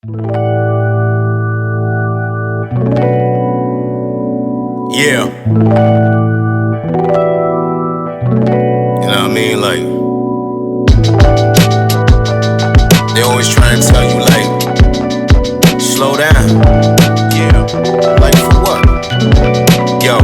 Yeah. You know what I mean? Like, they always try to tell you, like, slow down. Yeah. Like, for what? Yo,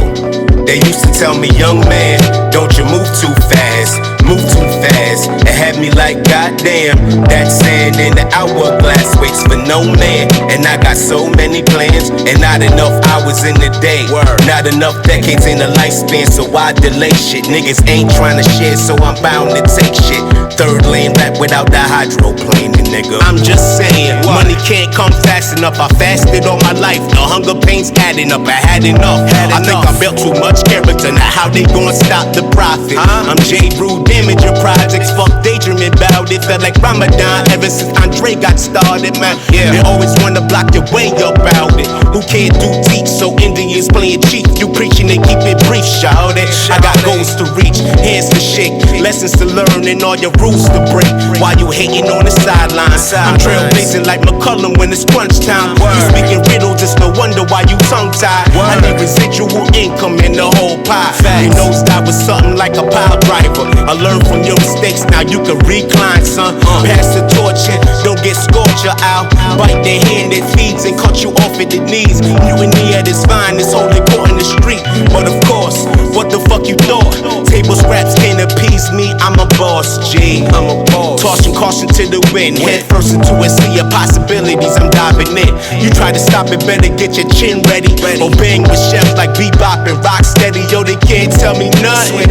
they used to tell me, young man, don't you move too fast. Move too fast. It had me like, goddamn, that sand in the hourglass waits for no man. And I got so many plans, and not enough hours in the day. Not enough decades in the lifespan, so I delay shit. Niggas ain't trying to share, so I'm bound to take shit. Third lane rap without the hydroplaning, nigga. I'm just saying, money can't come fast enough. I fasted all my life, the hunger pain's adding up. I had enough. I think I built too much character. Now how they gon' stop the profit? I'm J. Brew, damaging projects. Fuck daydreaming about it. Felt like Ramadan ever since Andre got started, man. Yeah. They always wanna block your way about it. Who can't do teach? So Indians playing cheap. You preaching and keep it brief, shout it. I got goals to reach, hands to shake, lessons to learn and all your rules to break. While you hating on the sidelines, I'm trailblazing like McCullum when it's crunch time. You speaking riddles, it's no wonder why you tongue tied. I need residual income in the whole pie. You know that was something like a pile driver. I learned from your mistakes, now you can recline, son. Pass the torch and don't get scorched out. Bite the hand that feeds and cut you off at the knees. Mutiny at its finest, holding court in the street. But of course, what the fuck you thought? Table scraps can't appease me, I'm a boss, G. I'm a boss. Tossing caution to the wind, head first into a sea of possibilities, I'm diving in. You try to stop it, better get your chin ready. Obeying with chefs like bebop and rock steady. Yo, they can't tell me nothing.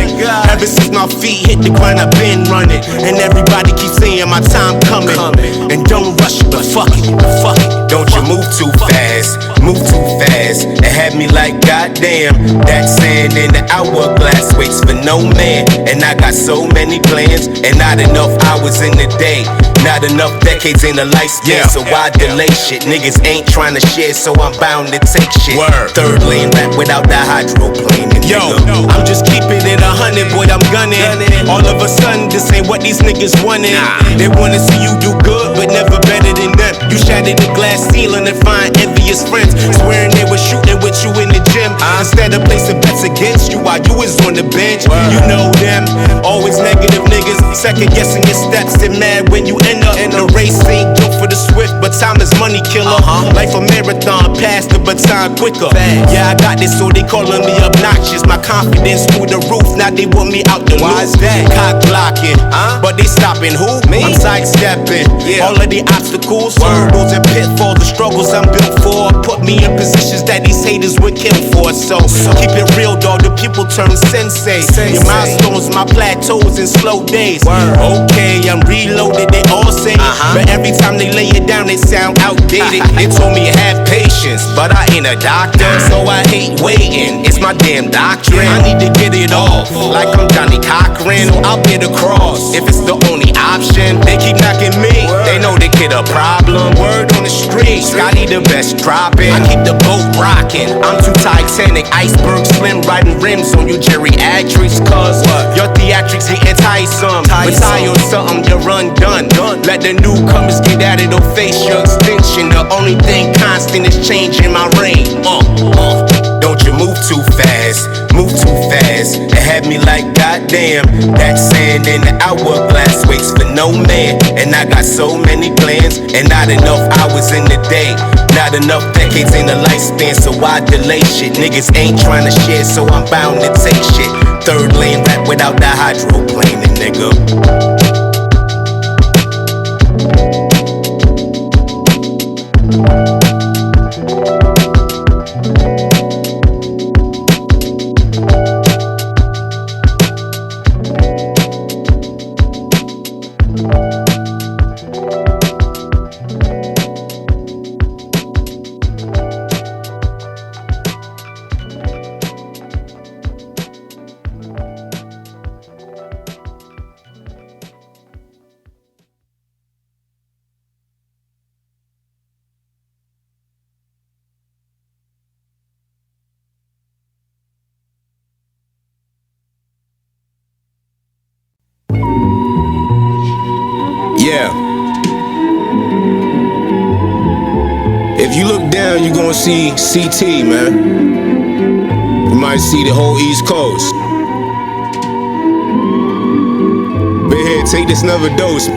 Ever since my feet hit the ground, I've been running. And everybody keeps saying my time coming. And don't rush it, but fuck it, fuck it. Don't you move too fast, move too fast. It had me like, goddamn, that sand in the hourglass waits for no man. And I got so many plans, and not enough hours in the day. Not enough decades in the lifespan, so I delay shit. Niggas ain't trying to share, so I'm bound to take shit. Third lane rap without the hydroplaning. Yo, I'm just keeping it 100, boy, I'm gunning. All of a sudden, this ain't what these niggas wanted. They wanna see you do good, but never better than them. You shattered the glass ceiling and find envious friends, swearing they were shooting with you in the gym. Instead of placing bets against you while you was on the bench. You know them, always negative niggas, second guessing your steps. They're mad when you end up. The race ain't built for the swift, but time is money killer. Life a marathon, pass the baton quicker. Yeah, I got this, so they calling me obnoxious. My confidence through the roof, now they want me out the loop. Why is that? Cock blocking, but they stopping who? Me? I'm sidestepping all of the obstacles, hurdles and pitfalls. The struggles I'm built for put me in positions that these haters would kill for. So keep it real, dog. The people turn sensei. Your milestones, my plateaus and slow days. Okay, I'm reloaded, they all say. But every time they lay it down, they sound outdated. They told me have patience, but I ain't a doctor, so I hate waiting. It's my damn doctrine. I need to get it off, like I'm Johnny Cochran. So I'll get across if it's the only option. They keep knocking me, they know they get a problem. Word on the street, Scotty the best dropping. I keep the boat rocking, I'm too Titanic. Iceberg slim, riding rims on you geriatrics. Cause your theatrics getting tiresome. Retire on something, you're undone. Let the newcomers get at it or face your extinction. The only thing constant is changing my reign. Don't you move too fast, move too fast. It had me like, goddamn, that sand in the hourglass waits for no man. And I got so many plans, and not enough hours in the day. Not enough decades in the lifespan, so I delay shit. Niggas ain't trying to share, so I'm bound to take shit. Third lane rap without the hydroplaning, nigga. Yeah. you look down, you gonna see CT, man. You might see the whole East Coast. But here, take this another dose.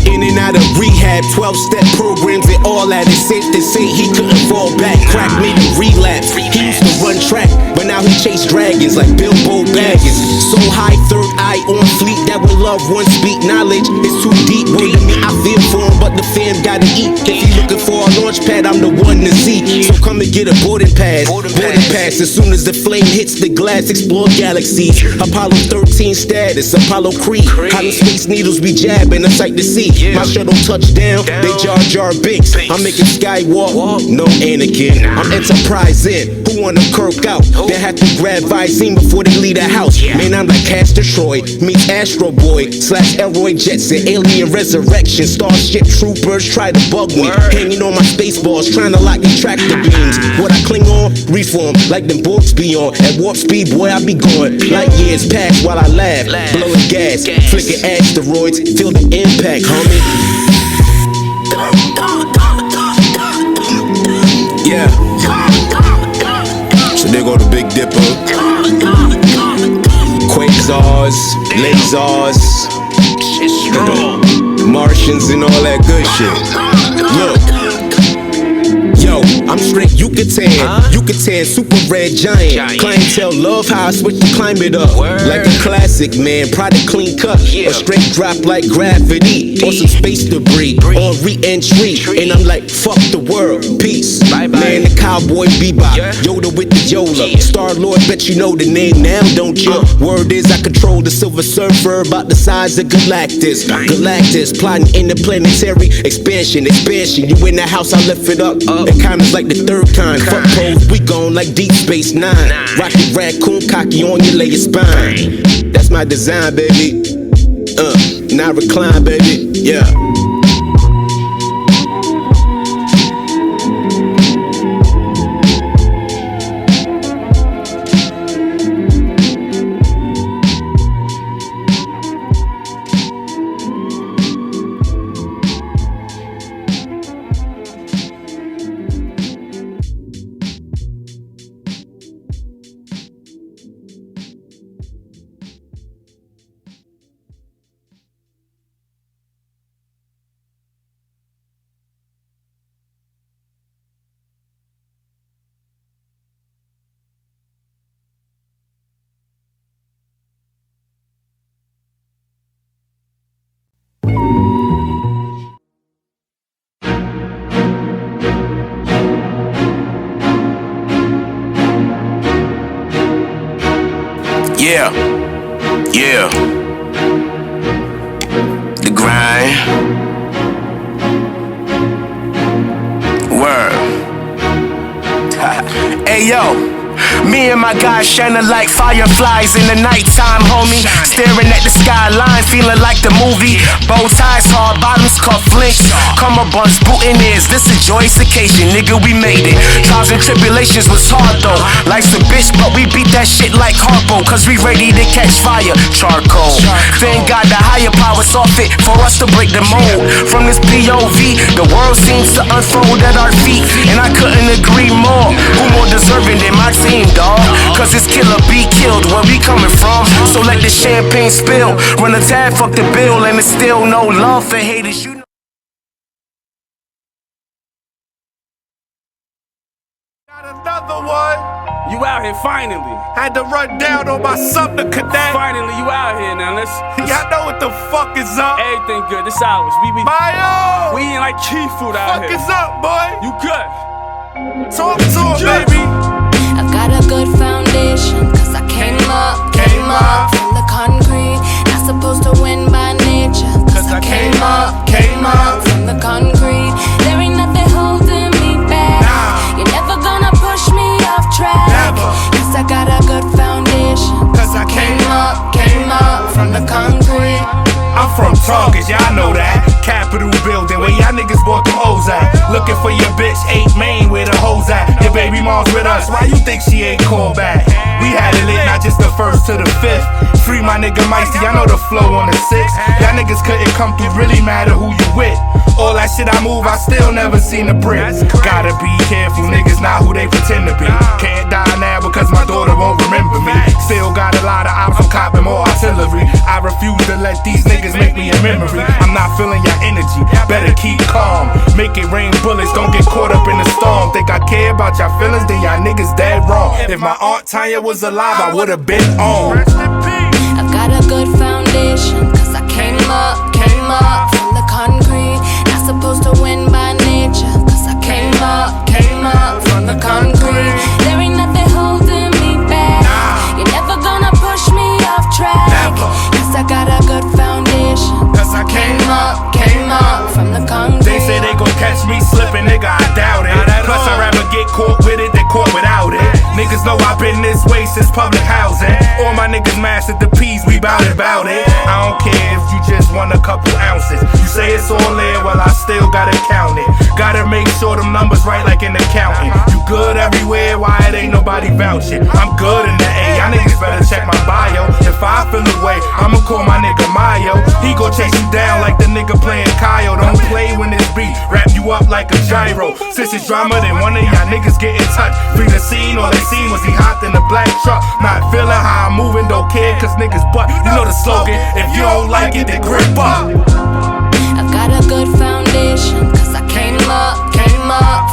In and out of rehab, 12-step programs, they all at it. Safe to say he couldn't fall back. Crack made him relapse. He used to run track, but now he chase dragons like Bilbo Baggins. So high, third eye on fleek, that will love one speak. Knowledge is too deep. Word to me, I feel for him, but the fam gotta eat. If he looking for a launch pad, I'm the one to see. So come and get a boarding pass. Boarding pass. As soon as the flame hits the glass, explore galaxies. Apollo 13 status, Apollo Creed. How the space needles be jabbing, a sight to see. My shuttle touchdown, they Jar Jar Binks. I'm making Skywalk, no Anakin. I'm enterprising. Who wanna kirk out? They have to grab Visine before they leave the house. Man, I'm like Castor Troy meets Astro Boy / Elroy Jetson. Alien Resurrection. Starship Troopers try to bug me. Hanging on my space balls, trying to lock these tractor beams. What I cling on, reform like them borks be on. At warp speed, boy, I be going. Light years pass while I laugh. Blowing gas, flicking asteroids. Feel the impact, homie. Yeah. So there go the Big Dipper. Quasars, lasers, Martians and all that good shit. Look. Yo, I'm straight Yucatan, super red giant. Clientele love how I switch the climate up. Like a classic, man, product clean cut. A straight drop like gravity. Or some space debris, on re-entry. And I'm like, fuck the world, peace. Man, the cowboy bebop, Yoda with the Yola. Star-Lord, bet you know the name now, don't you? Word is I control the Silver Surfer, about the size of Galactus. Galactus, plotting interplanetary expansion. You in the house, I lift it up. And kinda's like the third kind. Fuck pose, we gone like Deep Space Nine. Rocket raccoon, cocky on your layer spine. That's my design, baby. Now recline, baby. Yeah. Yeah, the grind, word. Hey yo, me and my guys shining like fireflies in the nighttime, homie. Staring at the skyline, feeling like the movie. Bow ties, hard bottoms, cuff links. Come up on booting ears, this a joyous occasion, nigga, we made it. Trials and tribulations was hard though. Life's a bitch, but we beat that shit like Harpo. Cause we ready to catch fire, charcoal. Thank God the higher power saw fit for us to break the mold. From this POV, the world seems to unfold at our feet. And I couldn't agree more. Who more deserving than my team, dawg? Cause it's killer be killed where we coming from. So let the champagne spill. Run a tab, fuck the bill. And it's still no love for haters, you know. Got another one. You out here finally. Had to run down on my Sumner Connect. Finally, you out here now. Y'all know what the fuck is up. Everything good. This ours. Mayo! We ain't like key food out Fuck here. is up, boy? You good? Talk to him, baby. I've got a good foundation, cause I came up from the concrete. Not supposed to win by nature, cause I came up from the concrete. There ain't nothing holding me back. You're never gonna push me off track. Cause I got a good foundation, cause I came up from the concrete. I'm from Target, y'all know that. Capitol building, where y'all niggas bought them O's at. Looking for your bitch, 8 Main, where the hoes at. Your baby mom's with us, why you think she ain't called back? We We had it lit, not just the first to the fifth. Free my nigga Micey, I know the flow on the six. Y'all niggas couldn't come through, really matter who you with. All that shit I move, I still never seen a brick. Gotta be careful, niggas not who they pretend to be. Can't die now because my daughter won't remember me. Still got a lot of ops, I'm copping more artillery. I refuse to let these niggas make me a memory. I'm not feeling your energy, better keep calm. Make it rain bullets, don't get caught up in the storm. Think I care about your feelings, then y'all niggas dead wrong. If my Aunt Tanya was alive, I would've been on. I've got a good foundation, cause I came up from the concrete. Not supposed to win by nature, cause I came up from the concrete. There ain't nothing holding me back. You're never gonna push me off track, cause I got a good foundation. Cause I came up from the concrete. They say they gon' catch me slipping, nigga, I doubt it. Plus I'd rather get caught with it than caught without it. Niggas know I've been this way since public housing. All my niggas mastered the P's, we bout it. I don't care if you just want a couple ounces. You say it's all there, well I still gotta count it. Gotta make sure them numbers right like an accountant. You good everywhere, why it ain't nobody vouching? I'm good in the A, y'all niggas better check my bio. If I feel away, I'ma call my nigga Mayo. He gon' chase you down like the nigga playing Kyle. Don't play when it's beat, wrap you up like a gyro. Since it's drama, then one of y'all niggas get in touch. Free the scene, all they seen was he hopped in the black truck. Not feeling how I'm moving, don't care, cause niggas butt. You know the slogan, if you don't like it, then grip up. I've got a good foundation, cause I came up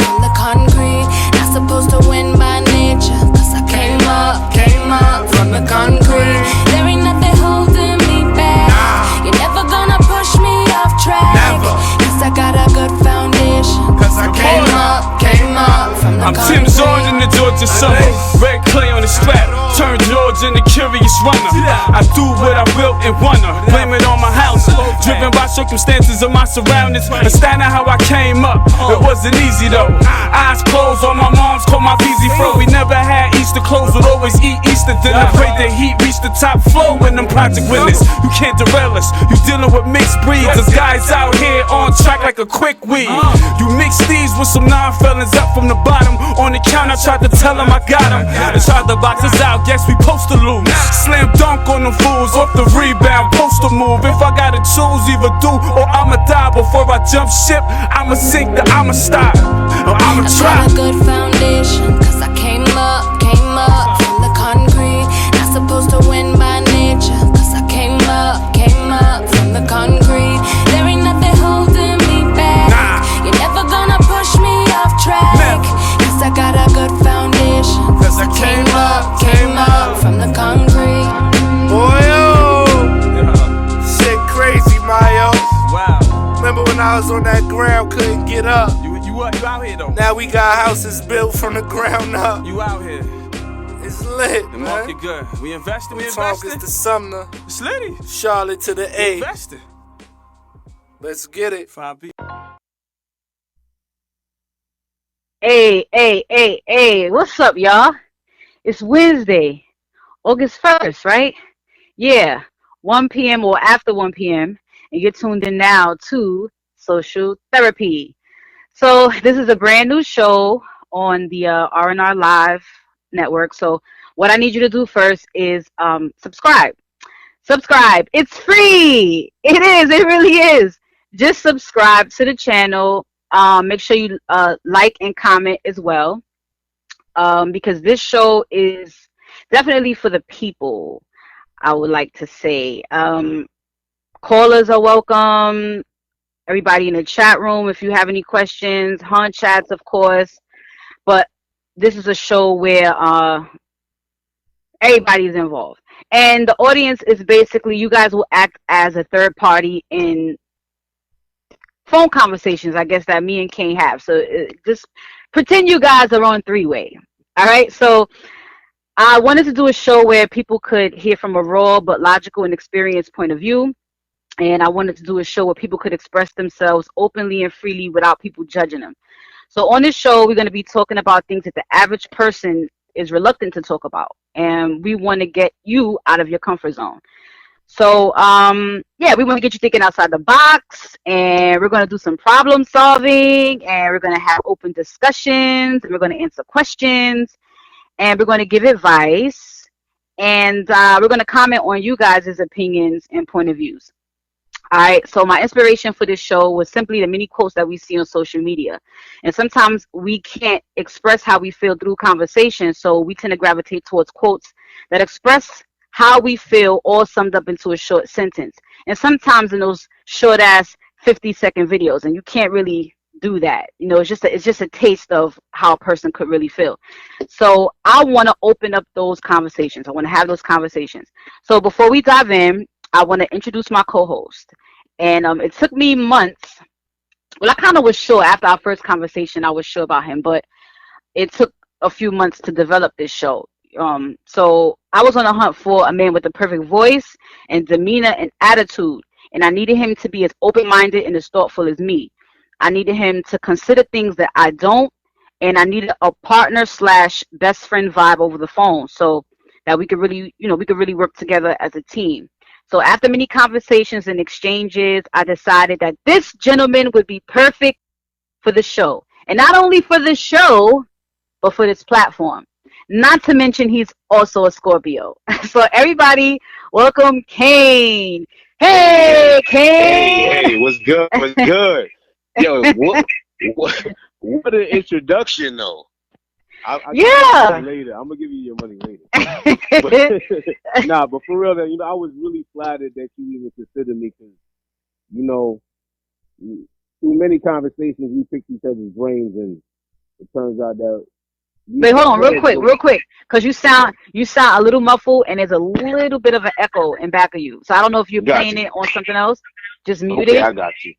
from the concrete. Not supposed to win by nature, cause I came up from the concrete. There ain't nothing holding me back. You're never gonna push me off track, cause I got a good foundation. Cause I came up from the I'm concrete. Tim Zorn in the Georgia summer. Red clay on the strap. Turn George into curious runner. I do what I will and wanna. Blame it on my house. Driven by circumstances of my surroundings. Understanding how I came up. It wasn't easy though. Eyes closed on my mom's, called my easy fro. We never had Easter clothes, would always eat Easter dinner. Pray the heat reach the top floor when them project winners. You can't derail us. You dealing with mixed breeds. There's guys out here on track like a quick weed. You mix these with some non-felons up from the bottom. On the count, I tried to tell them I got them. They tried to box us out, guess we supposed to lose. Slam dunk on them fools, off the rebound, post to move. If I gotta choose, either do or I'ma die. Before I jump ship, I'ma sink, then I'ma stop, or I'ma try. I got a good foundation, cause I came up from the concrete. Not supposed to win by nature, cause I came up from the concrete. There ain't nothing holding me back. You're never gonna push me off track, cause I got a good foundation. Cause I came up from the concrete. Boy, shit crazy, Mayo. Wow. Remember when I was on that ground, couldn't get up. You out here though. Now we got houses built from the ground up. You out here. It's lit, The man. market good. We invested. Talk is to Sumner, It's litty. Charlotte to the A. Invested. Let's get it. 5B. Hey, what's up, y'all? It's Wednesday, August 1st, right? Yeah, 1 p.m. or after 1 p.m. And you're tuned in now to Social Therapy. So this is a brand new show on the R&R Live network. So what I need you to do first is subscribe. Subscribe. It's free. It is. It really is. Just subscribe to the channel. Make sure you like and comment as well, because this show is definitely for the people, I would like to say. Callers are welcome. Everybody in the chat room, if you have any questions, hunt chats, of course. But this is a show where everybody's involved. And the audience is basically, you guys will act as a third party in phone conversations, I guess, that me and Caine have. So just pretend you guys are on three-way. All right. So I wanted to do a show where people could hear from a raw but logical and experienced point of view. And I wanted to do a show where people could express themselves openly and freely without people judging them. So on this show, we're going to be talking about things that the average person is reluctant to talk about. And we want to get you out of your comfort zone. So, yeah, we want to get you thinking outside the box, and we're going to do some problem solving, and we're going to have open discussions, and we're going to answer questions, and we're going to give advice. and we're going to comment on you guys' opinions and point of views. All right, so my inspiration for this show was simply the many quotes that we see on social media. And sometimes we can't express how we feel through conversation, so we tend to gravitate towards quotes that express how we feel all summed up into a short sentence. And sometimes in those short ass 50-second videos, and you can't really do that. You know, it's just a taste of how a person could really feel. So I want to open up those conversations. I want to have those conversations. So before we dive in, I want to introduce my co-host. And it took me months. Well, I kind of was sure after our first conversation, I was sure about him, but it took a few months to develop this show. So I was on a hunt for a man with the perfect voice and demeanor and attitude, and I needed him to be as open-minded and as thoughtful as me. I needed him to consider things that I don't, and I needed a partner slash best friend vibe over the phone, so that we could really, we could really work together as a team. So after many conversations and exchanges, I decided that this gentleman would be perfect for the show. And not only for the show, but for this platform. Not to mention he's also a Scorpio. So everybody, welcome Caine. Hey, Caine. Hey, what's good? What's good? Yo, what an introduction, though. Yeah. Later, I'm gonna give you your money later. But for real, I was really flattered that you even considered me, because, through many conversations we picked each other's brains, and it turns out that. Wait, hold on, real quick, because you sound a little muffled, and there's a little bit of an echo in back of you. So I don't know if you're playing it on something else. Just mute it. I got you.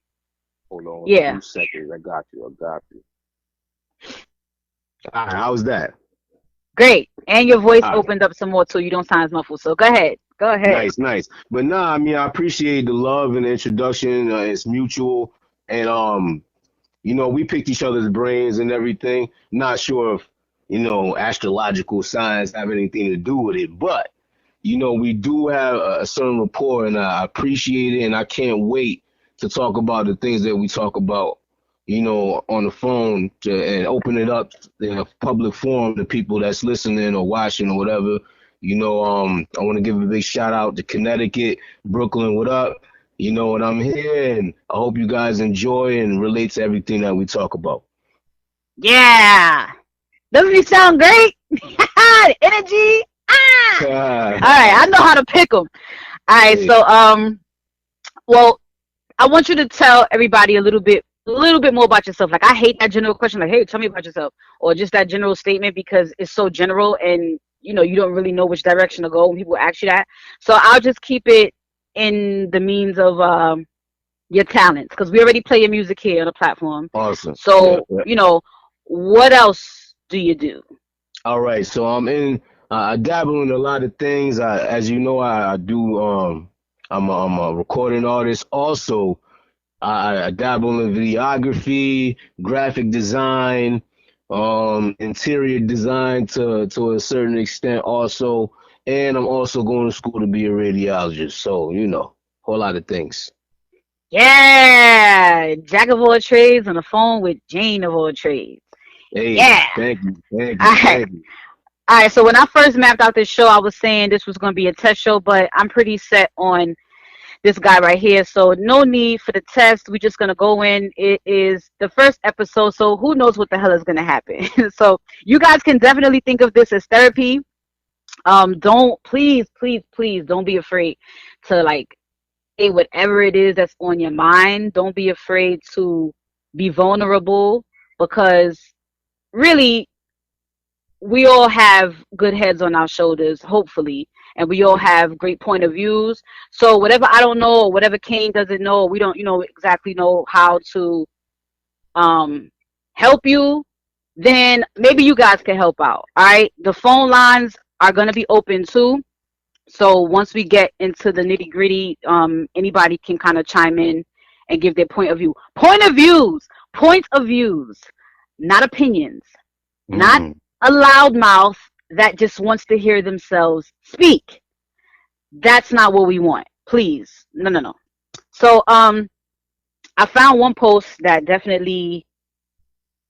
Hold on. Yeah. 2 seconds. I got you. All right, how was that? Great. And your voice opened up some more too. You don't sound as muffled. So go ahead. Nice. But I I appreciate the love and the introduction. It's mutual. And, we picked each other's brains and everything. Not sure if, astrological signs have anything to do with it. But, we do have a certain rapport, and I appreciate it. And I can't wait to talk about the things that we talk about, on the phone, and open it up in a public forum to people that's listening or watching or whatever. I want to give a big shout out to Connecticut, Brooklyn, what up? And I'm here, and I hope you guys enjoy and relate to everything that we talk about. Yeah. Doesn't he sound great? The energy. All right, I know how to pick them. All right, so well, I want you to tell everybody a little bit more about yourself. Like, I hate that general question, like, hey, tell me about yourself, or just that general statement, because it's so general, and you don't really know which direction to go when people ask you that. So I'll just keep it in the means of your talents, because we already play your music here on the platform. Awesome. So what else do you do? All right, so I dabble in a lot of things. As you know, I do. I'm a recording artist. Also, I dabble in videography, graphic design, interior design to a certain extent also. And I'm also going to school to be a radiologist. So, whole lot of things. Yeah, jack of all trades on the phone with Jane of all trades. Hey, yeah. Thank you. All right, so when I first mapped out this show, I was saying this was going to be a test show, but I'm pretty set on this guy right here. So no need for the test. We're just going to go in. It is the first episode, so who knows what the hell is going to happen. So you guys can definitely think of this as therapy. Please don't be afraid to say whatever it is that's on your mind. Don't be afraid to be vulnerable, because really, we all have good heads on our shoulders, hopefully, and we all have great point of views. So whatever I don't know, or whatever Caine doesn't know, we don't, exactly know how to help you, then maybe you guys can help out. All right, the phone lines are going to be open too. So once we get into the nitty gritty, anybody can kind of chime in and give their point of view. Point of views, not opinions, not a loudmouth that just wants to hear themselves speak. That's not what we want. Please. No. So I found one post that definitely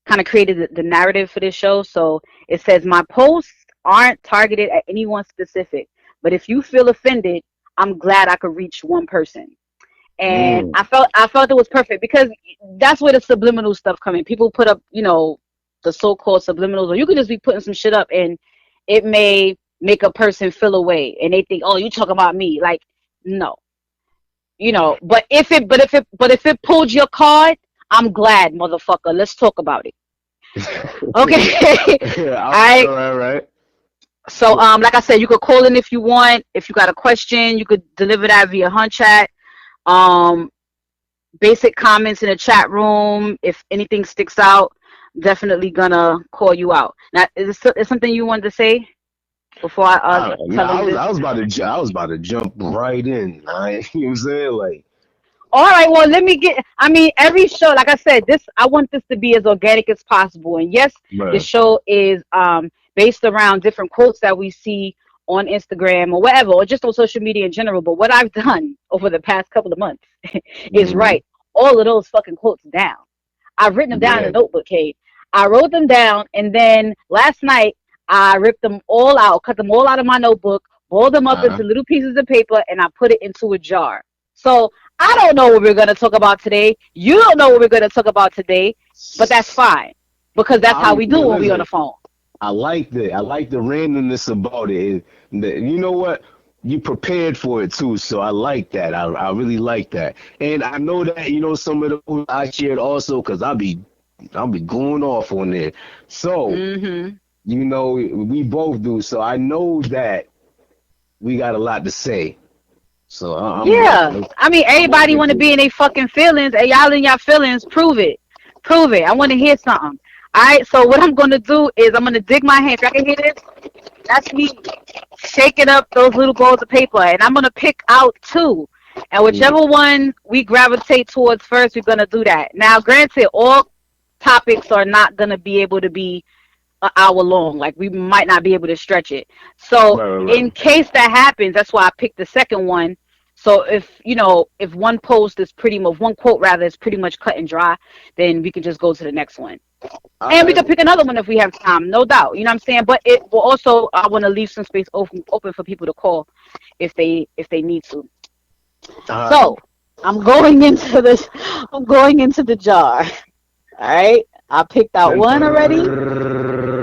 kind of created the narrative for this show. So it says, my posts aren't targeted at anyone specific. But if you feel offended, I'm glad I could reach one person. And Mm. I felt it was perfect because that's where the subliminal stuff come in. People put up, the so-called subliminals, or you could just be putting some shit up and it may make a person feel away and they think, oh, you talking about me. Like, no. But if it pulled your card, I'm glad, motherfucker. Let's talk about it. Okay. Yeah, all right, I all right, all right. So like I said, you could call in if you want. If you got a question, you could deliver that via Hunt Chat. Um Basic comments in the chat room. If anything sticks out, definitely gonna call you out. Now, is something you wanted to say before I tell I them was this? I was about to I was about to jump right in. You know what I'm saying? Like, All right, well, let me get. I mean, every show, like I said, I want this to be as organic as possible. And yes, the man, show is based around different quotes that we see on Instagram or whatever, or just on social media in general. But what I've done over the past couple of months is hmm write all of those fucking quotes down. I've written them down in yeah, a notebook, Kate. I wrote them down, and then last night I ripped them all out, cut them all out of my notebook, boiled them up uh-huh. into little pieces of paper, and I put it into a jar. So I don't know what we're going to talk about today. You don't know what we're going to talk about today, but that's fine because that's how we do when we on the Listen, phone. I like that. I like the randomness about it. You know what? You prepared for it too, so I like that. I really like that, and I know that some of those I shared also because I'll be going off on there. So Hmm. we both do. So I know that we got a lot to say. So I'm ready. Yeah. I mean, I'm everybody open want to to be in their fucking feelings. Hey, y'all in your feelings. Prove it. Prove it. I want to hear something. All right. So what I'm going to do is I'm going to dig my hands. Y'all can hear this? That's me shaking up those little balls of paper. And I'm going to pick out two. And it. whichever one we gravitate towards first, we're going to do that. Now, granted, all topics are not going to be able to be an hour long. Like we might not be able to stretch it. So Right, right, in right. case that happens, that's why I picked the second one. So if one post is pretty much one quote rather is pretty much cut and dry, then we can just go to the next one. All And we right. could pick another one if we have time, no doubt. You know what I'm saying? But it will also I want to leave some space open for people to call if they need to. All right. So I'm going into the jar. All right. I picked out Dun, one already.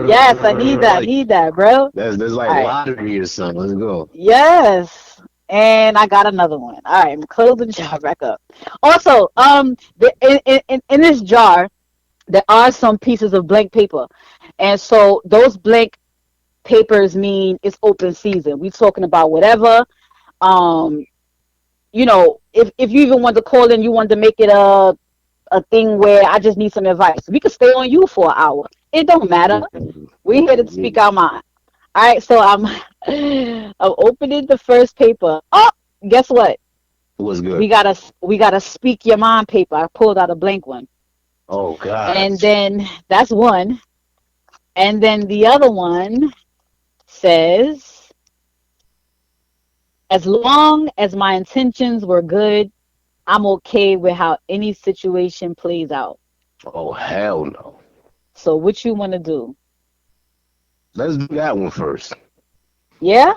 Yes, I need that. like Need that, bro. All there's like right. lottery or something. Let's go. Yes. And I got another one. All right, I'm closing the jar back up. Also, in this jar, there are some pieces of blank paper. And so those blank papers mean it's open season. We talking about whatever. Um, if you even want to call in, you want to make it a thing where I just need some advice. We could stay on you for an hour. It don't matter. We're here to speak our mind. All right, so I'm opening the first paper. Oh, guess what? What's good? We gotta speak your mind paper. I pulled out a blank one, Oh God. and then that's one, and then the other one says, as long as my intentions were good, I'm okay with how any situation plays out. Oh hell no. So what you want to do? Let's do that one first. Yeah.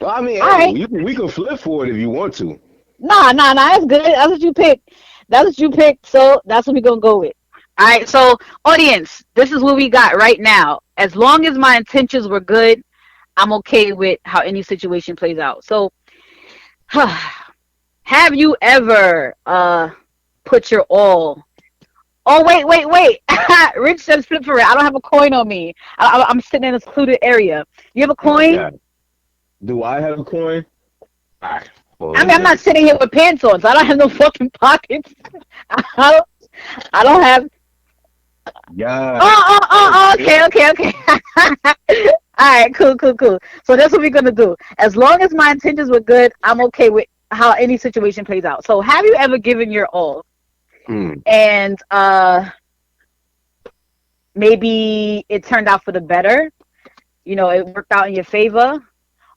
Well, I mean, All hey, right. we can flip for it if you want to. Nah, nah, nah. That's good. That's what you picked. That's what you picked. So that's what we're gonna go with. All right. So audience, this is what we got right now. As long as my intentions were good, I'm okay with how any situation plays out. So, have you ever put your all? Oh wait. Rich says flip for it. I don't have a coin on me. I'm sitting in a secluded area. You have a Oh coin? God. Do I have a coin? All right. Well, I mean, I'm not sitting here with pants on, so I don't have no fucking pockets. I don't, I don't have. Yeah. Oh, okay. All right, cool. So that's what we're gonna do. As long as my intentions were good, I'm okay with how any situation plays out. So, have you ever given your all Hmm. and maybe it turned out for the better? It worked out in your favor,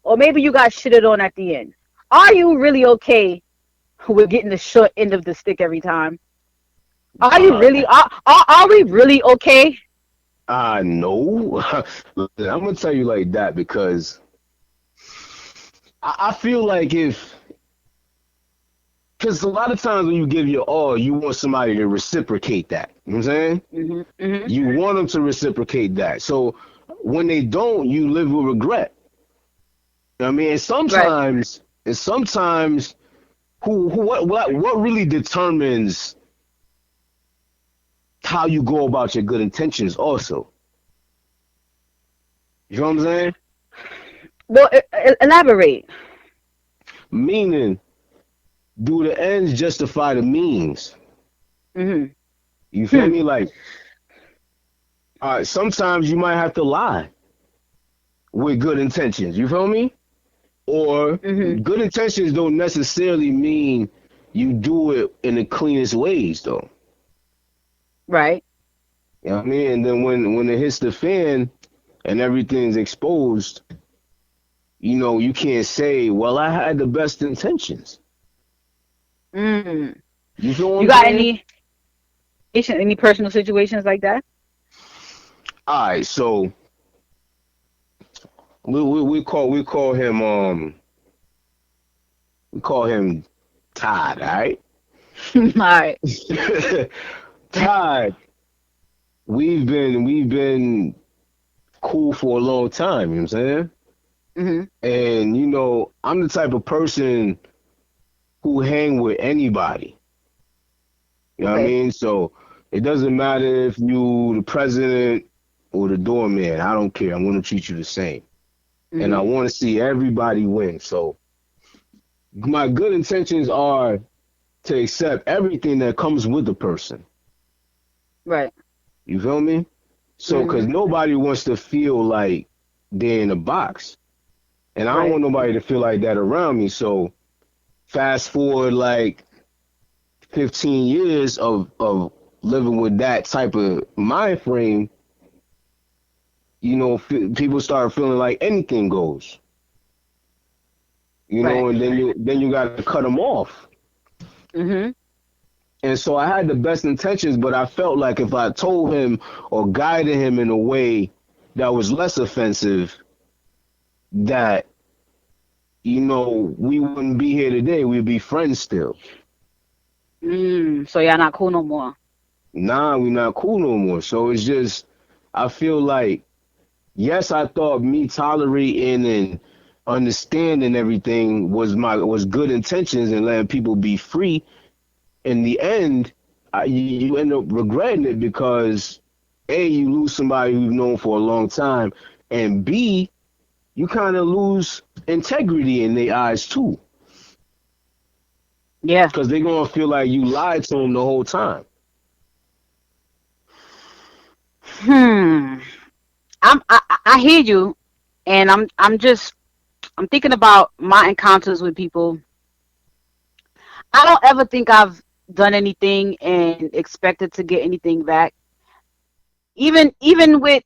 or maybe you got shitted on at the end. Are you really okay with getting the short end of the stick every time? Are you Uh, really? Are we really okay? no. I'm gonna tell you like that because I feel like because a lot of times when you give your all, you want somebody to reciprocate that. You know what I'm saying? You want them to reciprocate that. So when they don't, you live with regret. You know what I mean? Right. And sometimes, what really determines how you go about your good intentions? Also, you know what I'm saying? Well, elaborate. Meaning, do the ends justify the means? Hmm. You feel me? Like, sometimes you might have to lie with good intentions. You feel me? Or Hmm. good intentions don't necessarily mean you do it in the cleanest ways, though. Right. You know what I mean? And then when it hits the fan and everything's exposed, you can't say, "Well, I had the best intentions." Mm. You feel what You I'm got saying? any personal situations like that? All right, so we call him Todd. All right, All right. Todd. We've been cool for a long time. You know what I'm saying? Hmm. And I'm the type of person who hang with anybody. You know what I Okay. mean? So it doesn't matter if you the president or the doorman. I don't care. I'm gonna treat you the same. And I Hmm. want to see everybody win. So my good intentions are to accept everything that comes with the person. Right. You feel me? So, because Hmm. nobody wants to feel like they're in a box. And I don't Right. want nobody to feel like that around me. So, fast forward like 15 years of living with that type of mind frame, people start feeling like anything goes. Right. And then you got to cut them off. Hmm. And so I had the best intentions, but I felt like if I told him or guided him in a way that was less offensive, that we wouldn't be here today. We'd be friends still. So y'all not cool no more. Nah, we're not cool no more. So it's just, I feel like, yes, I thought me tolerating and understanding everything was good intentions and letting people be free. In the end, you end up regretting it because A, you lose somebody you've known for a long time, and B, you kind of lose integrity in their eyes too, Yeah. because they're gonna feel like you lied to them the whole time. Hmm. I hear you, and I'm thinking about my encounters with people. I don't ever think I've done anything and expected to get anything back. Even with,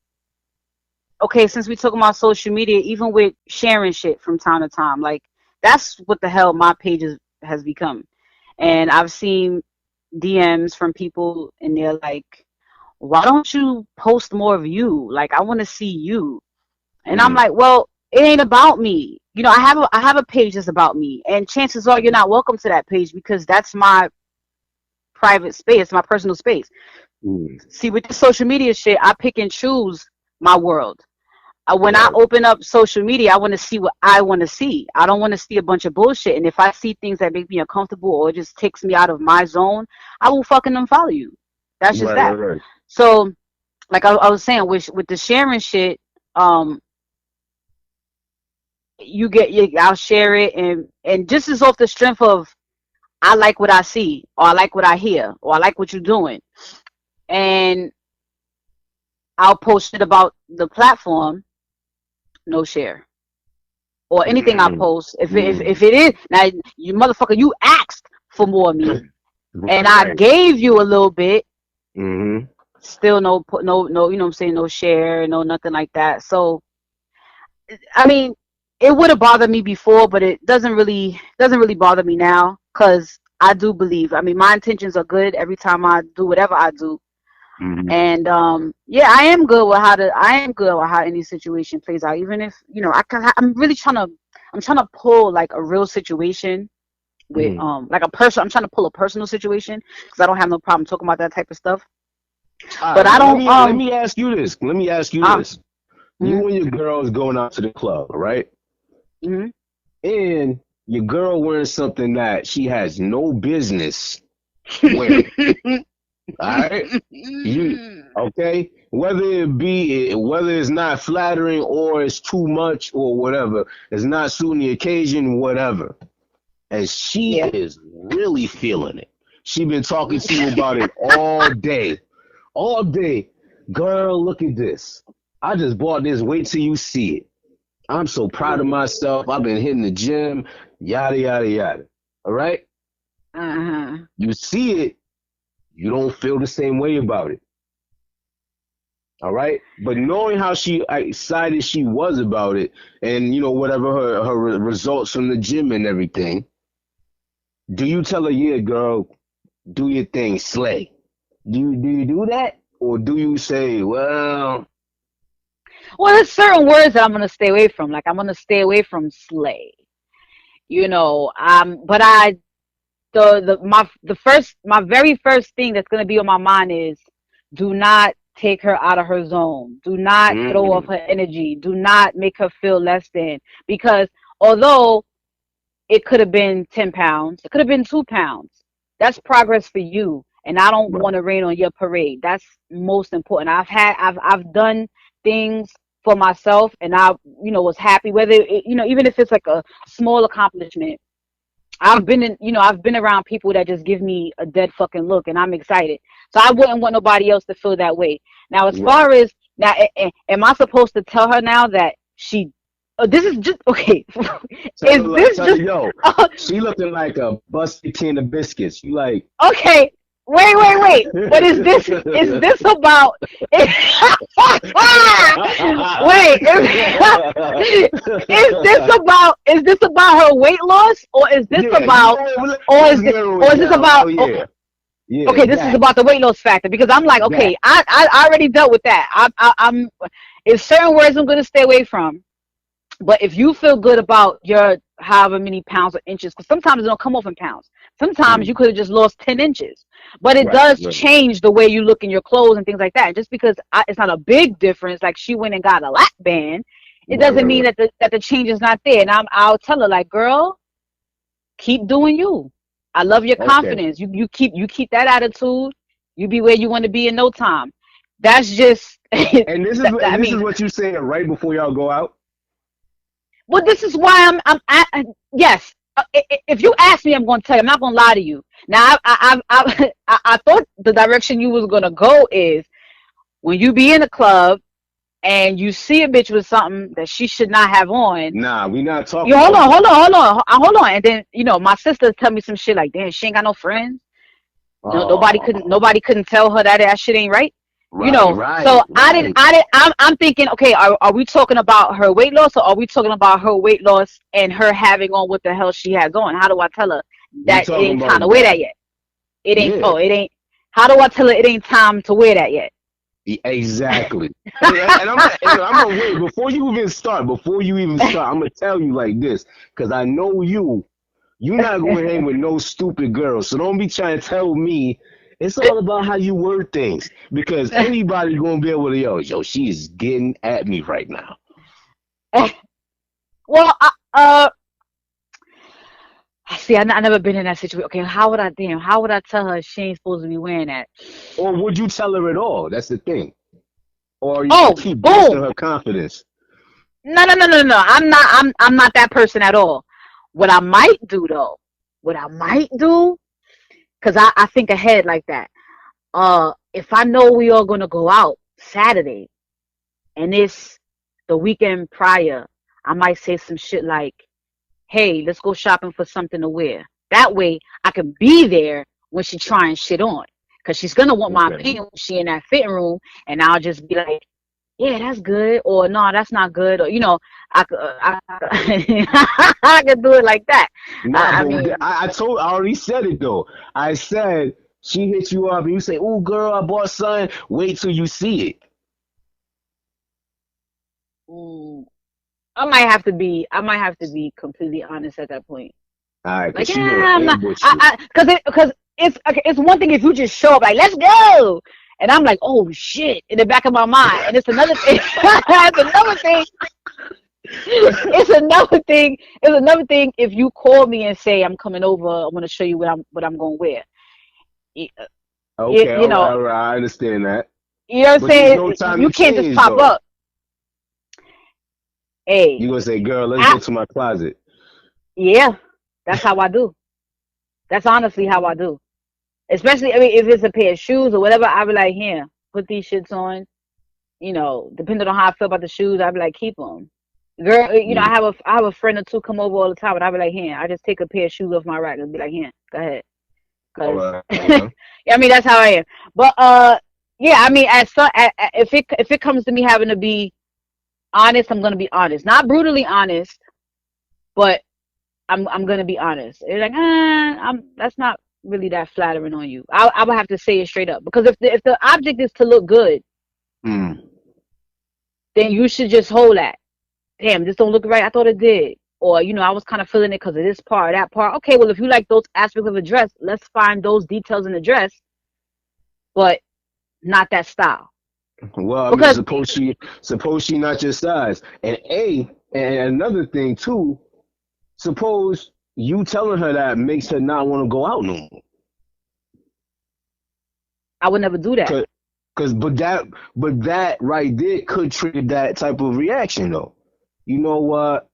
okay, since we talking about social media, even with sharing shit from time to time, like that's what the hell my page has become. And I've seen DMs from people, and they're like, "Why don't you post more of you? Like, I want to see you." And I'm Mm, like, "Well, it ain't about me. I have a page that's about me, and chances are you're not welcome to that page because that's my private space, my personal space." mm, See, with the social media shit, I pick and choose my world. When I right, open up social media, I want to see what I want to see. I don't want to see a bunch of bullshit. And if I see things that make me uncomfortable or it just takes me out of my zone, I will fucking unfollow you. That's just right, right, that. right. So, like I was saying, with the sharing shit, um, I'll share it, and just as off the strength of I like what I see, or I like what I hear, or I like what you're doing, and I'll post it about the platform, no share. Or anything I Mm, post. If mm, it is now, you motherfucker, you asked for more of me, and right, I right. gave you a little bit. Mm-hmm. Still no, you know what I'm saying, no share, no nothing like that. So I mean, it would have bothered me before, but it doesn't really bother me now because I do believe. I mean, my intentions are good every time I do whatever I do. Mm-hmm. And yeah, I am good with how any situation plays out. Even if I'm I'm trying to pull like a real situation with like a person. I'm trying to pull a personal situation because I don't have no problem talking about that type of stuff. All But right, I well, don't let me ask you this. Let me ask you uh, this. You and your girls going out to the club, right? mm-hmm. And your girl wearing something that she has no business wearing. All right? You okay? Whether it's not flattering or it's too much or whatever, it's not suiting the occasion, whatever. And she Yeah. is really feeling it. She been talking to you about it all day. All day. Girl, look at this. I just bought this. Wait till you see it. I'm so proud of myself. I've been hitting the gym, yada, yada, yada. All right? Uh-huh. You see it, you don't feel the same way about it. All right? But knowing how excited she was about it and, whatever her results from the gym and everything, do you tell her, yeah, girl, do your thing, slay? Do you do that? Or do you say, well, There's certain words that I'm gonna stay away from. Like I'm gonna stay away from slay. But my very first thing that's gonna be on my mind is do not take her out of her zone. Do not throw off mm-mm, her energy. Do not make her feel less than. Because although it could have been 10 pounds, it could have been 2 pounds. That's progress for you. And I don't right, want to rain on your parade. That's most important. I've done things for myself and I, was happy whether even if it's like a small accomplishment. I've been around people that just give me a dead fucking look and I'm excited. So I wouldn't want nobody else to feel that way. Now, as right. far as now, am I supposed to tell her now that this is just, okay. Is this Tell her, just, yo, she looking like a busted tin of biscuits. You like, okay. Wait. But is this about, wait, is this about her weight loss or is this yeah, about, or let's is this, narrow or it is this down. about, Oh, yeah. Yeah, okay, this is about the weight loss factor because I'm like, that. okay, I already dealt with that. I'm if certain words I'm gonna stay away from, but if you feel good about your however many pounds or inches, because sometimes it don't come off in pounds. Sometimes you Mm, could have just lost 10 inches, but it right, does right, change the way you look in your clothes and things like that. And just because it's not a big difference, like she went and got a lap band, it right, doesn't right, mean right. that the change is not there. And I'll tell her like, girl, keep doing you. I love your Okay. confidence. You keep that attitude. You be where you want to be in no time. That's just And this is I mean, what you saying right before y'all go out. well, this is why yes. If you ask me, I'm going to tell you. I'm not going to lie to you. Now, I thought the direction you was going to go is when you be in a club and you see a bitch with something that she should not have on. Nah, we not You talking hold about on, hold that. on, hold on, hold on, and then my sister tell me some shit like, "Damn, she ain't got no friends. No, Oh, nobody couldn't tell her that shit ain't right." right, So right, I didn't, right. I'm thinking, okay, are we talking about her weight loss or are we talking about her weight loss and her having on what the hell she has on? How do I tell her We that it talking ain't time to about wear that. that yet? It ain't, Yeah, oh, it ain't, how do I tell her it ain't time to wear that yet? exactly. And I'm gonna wait before you even start. Before you even start, I'm gonna tell you like this, because I know you. You're not going to hang with no stupid girls. So don't be trying to tell me it's all about how you word things. Because anybody going to be able to, yo, she's getting at me right now. Well, see, I never been in that situation. Okay, how would I tell her she ain't supposed to be wearing that? Or would you tell her at all? That's the thing. Or are you going to Oh, keep boosting boom. her confidence? No. I'm not that person at all. What I might do though, what I might do, because I think ahead like that. If I know we all gonna go out Saturday and it's the weekend prior, I might say some shit like, "Hey, let's go shopping for something to wear." That way, I can be there when she trying shit on, cause she's gonna want my Okay. opinion when she in that fitting room, and I'll just be like, "Yeah, that's good," or "No, that's not good," or I could do it like that. Nah, I but mean, I already said it though. I said she hit you up and you say, "Oh, girl, I bought something." Wait till you see it. mm, I might have to be completely honest at that point. All right, cause Like, she gonna yeah, I'm not, ambush you. because it's okay, it's one thing if you just show up like, let's go, and I'm like, oh shit, in the back of my mind, and it's another thing. It's another thing. It's another thing. It's another thing if you call me and say I'm coming over. I want to show you what I'm going to wear. Y- Okay, You know, all right, I understand that. you know what I'm But there's no saying. time You to can't just change pop though. up. Hey, You gonna say, girl, let's I, go to my closet. yeah, that's how I do. That's honestly how I do. Especially, I mean, if it's a pair of shoes or whatever, I be like, here, put these shits on. Depending on how I feel about the shoes, I be like, keep them. Girl, Mm. I have a friend or two come over all the time, and I be like, here, I just take a pair of shoes off my rack and be like, here, go ahead, All cause right, yeah, okay. I mean that's how I am. But yeah, I mean, if it comes to me having to be honest, I'm gonna be honest, not brutally honest, but I'm gonna be honest. It's like, I'm that's not really that flattering on you. I would have to say it straight up because if the object is to look good, Mm. then you should just hold that. Damn, this don't look right. I thought it did. Or, I was kind of feeling it because of this part, that part. Okay, well, if you like those aspects of a dress, let's find those details in the dress, but not that style. Well, I mean, Because suppose she not your size, and another thing too. Suppose you telling her that makes her not want to go out no more. I would never do that. Cause, but that right there could trigger that type of reaction though. You know what?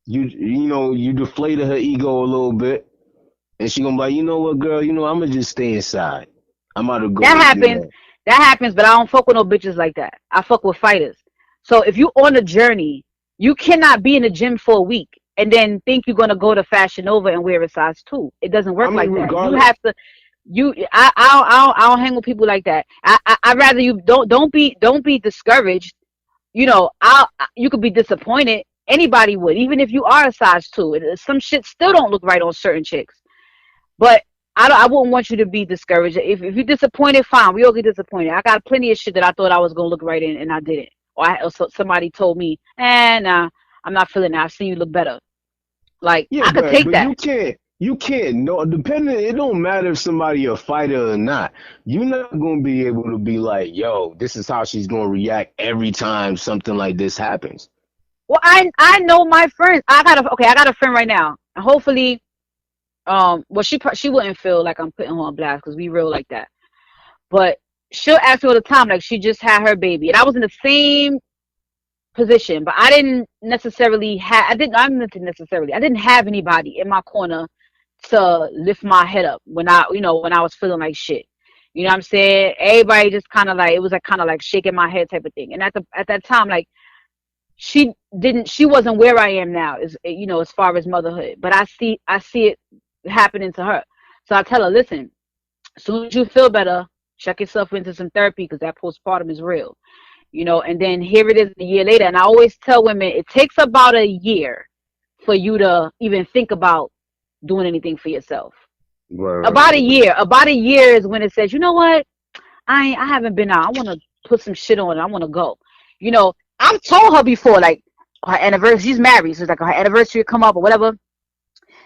You deflated her ego a little bit, and she gonna be like, you know what, girl? I'm gonna just stay inside. I'm about to go. That happens. That happens, but I don't fuck with no bitches like that. I fuck with fighters. So if you on a journey, you cannot be in the gym for a week and then think you're gonna go to Fashion Nova and wear a size 2. It doesn't I work mean, like that. You regardless. have to. I don't hang with people like that. I rather you don't be discouraged. You could be disappointed. Anybody would, even if you are a size 2. Some shit still don't look right on certain chicks. But I wouldn't want you to be discouraged. If you're disappointed, fine. We all get disappointed. I got plenty of shit that I thought I was gonna look right in and I didn't. Or so somebody told me, nah, I'm not feeling that. I've seen you look better. Like Yeah, I could but take but that. you can't no depending. It don't matter if somebody a fighter or not. You're not gonna be able to be like, yo, this is how she's gonna react every time something like this happens. Well, I know my friends. I got a friend right now. And hopefully, well, she wouldn't feel like I'm putting her on blast because we real like that. But she'll ask me all the time, like she just had her baby, and I was in the same position, but I didn't necessarily have. I didn't have anybody in my corner to lift my head up when I was feeling like shit. You know what I'm saying? Everybody just kind of like it was like kind of like shaking my head type of thing. And at that time, like she wasn't where I am now, as far as motherhood. But I see it happening to her. So I tell her, listen, as soon as you feel better, check yourself into some therapy because that postpartum is real. And then here it is a year later. And I always tell women it takes about a year for you to even think about doing anything for yourself. Right, right, About a right. year. About a year is when it says, you know what? I haven't been out. I want to put some shit on. I want to go. I've told her before, like her anniversary. She's married, so it's like her anniversary would come up or whatever,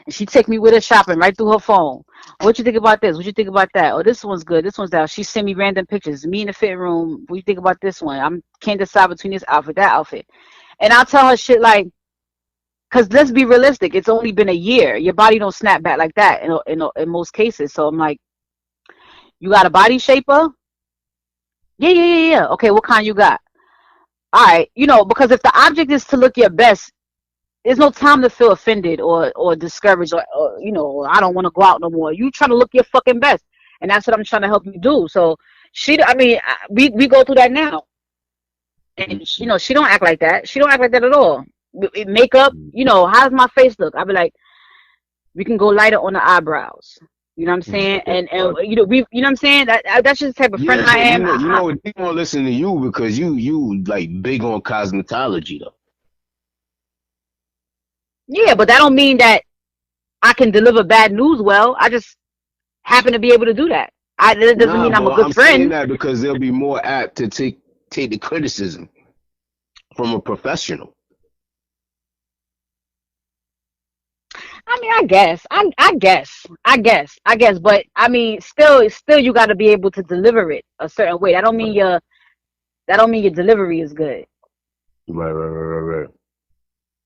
and she take me with her shopping right through her phone. What you think about this? What you think about that? Oh, this one's good. This one's that. She send me random pictures. Me in the fitting room. What you think about this one? I can't decide between this outfit, that outfit, and I'll tell her shit like, cause let's be realistic. It's only been a year. Your body don't snap back like that in most cases. So I'm like, you got a body shaper? Yeah, yeah, yeah, yeah. Okay, what kind you got? All right, because if the object is to look your best, there's no time to feel offended or discouraged or I don't want to go out no more. You try to look your fucking best, and that's what I'm trying to help you do. So I mean, we go through that now, and she don't act like that. She don't act like that at all. Makeup, how does my face look? I'll be like, we can go lighter on the eyebrows. You know what I'm saying? And you know what I'm saying? That's just the type of friend Yeah, I but am. they gonna listen to you because you like big on cosmetology though. Yeah, but that don't mean that I can deliver bad news well. I just happen to be able to do that. That doesn't Nah, mean I'm a but good I'm saying friend. that because they'll be more apt to take the criticism from a professional. mean, I guess, but I mean, still, you got to be able to deliver it a certain way. That don't mean your delivery is good. Right.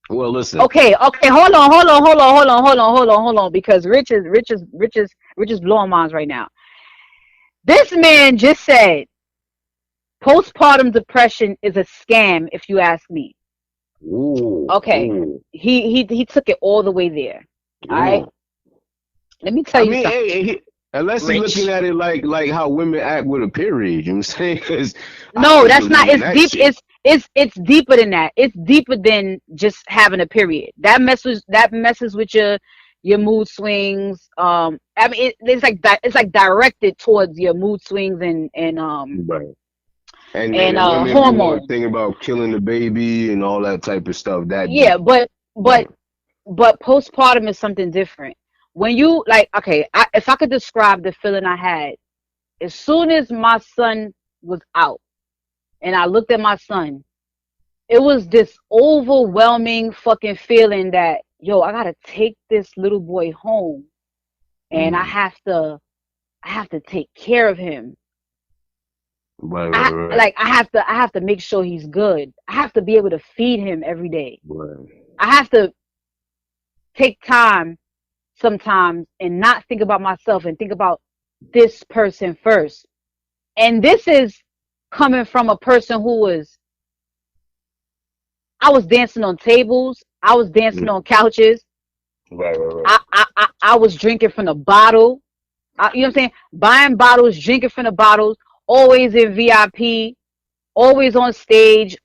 Well, listen. Okay, hold on, because Rich is blowing minds right now. This man just said postpartum depression is a scam, if you ask me. Okay, Ooh. he took it all the way there. All right, let me tell I you mean, something. unless he's Rich. looking at it like how women act with a period, you know what I'm saying? Because I No, don't that's not. believe in It's that deep. shit. It's deeper than that. It's deeper than just having a period. That messes with your mood swings. I mean, it's like that. It's like directed towards your mood swings Right. And women be want to hormones. think about killing the baby and all that type of stuff that Yeah, deep. but Right. but postpartum is something different. When you like, okay, if I could describe the feeling I had as soon as my son was out, and I looked at my son, it was this overwhelming fucking feeling that, yo, I gotta take this little boy home, and I Mm. have to I have to take care of him. Right. I have to make sure he's good. I have to be able to feed him every day. Right. I have to take time sometimes and not think about myself and think about this person first. And this is coming from a person who was I was dancing on tables, I was dancing Mm. on couches, Right. I was drinking from the bottle. You know what I'm saying? Buying bottles, drinking from the bottles, always in VIP, always on stage,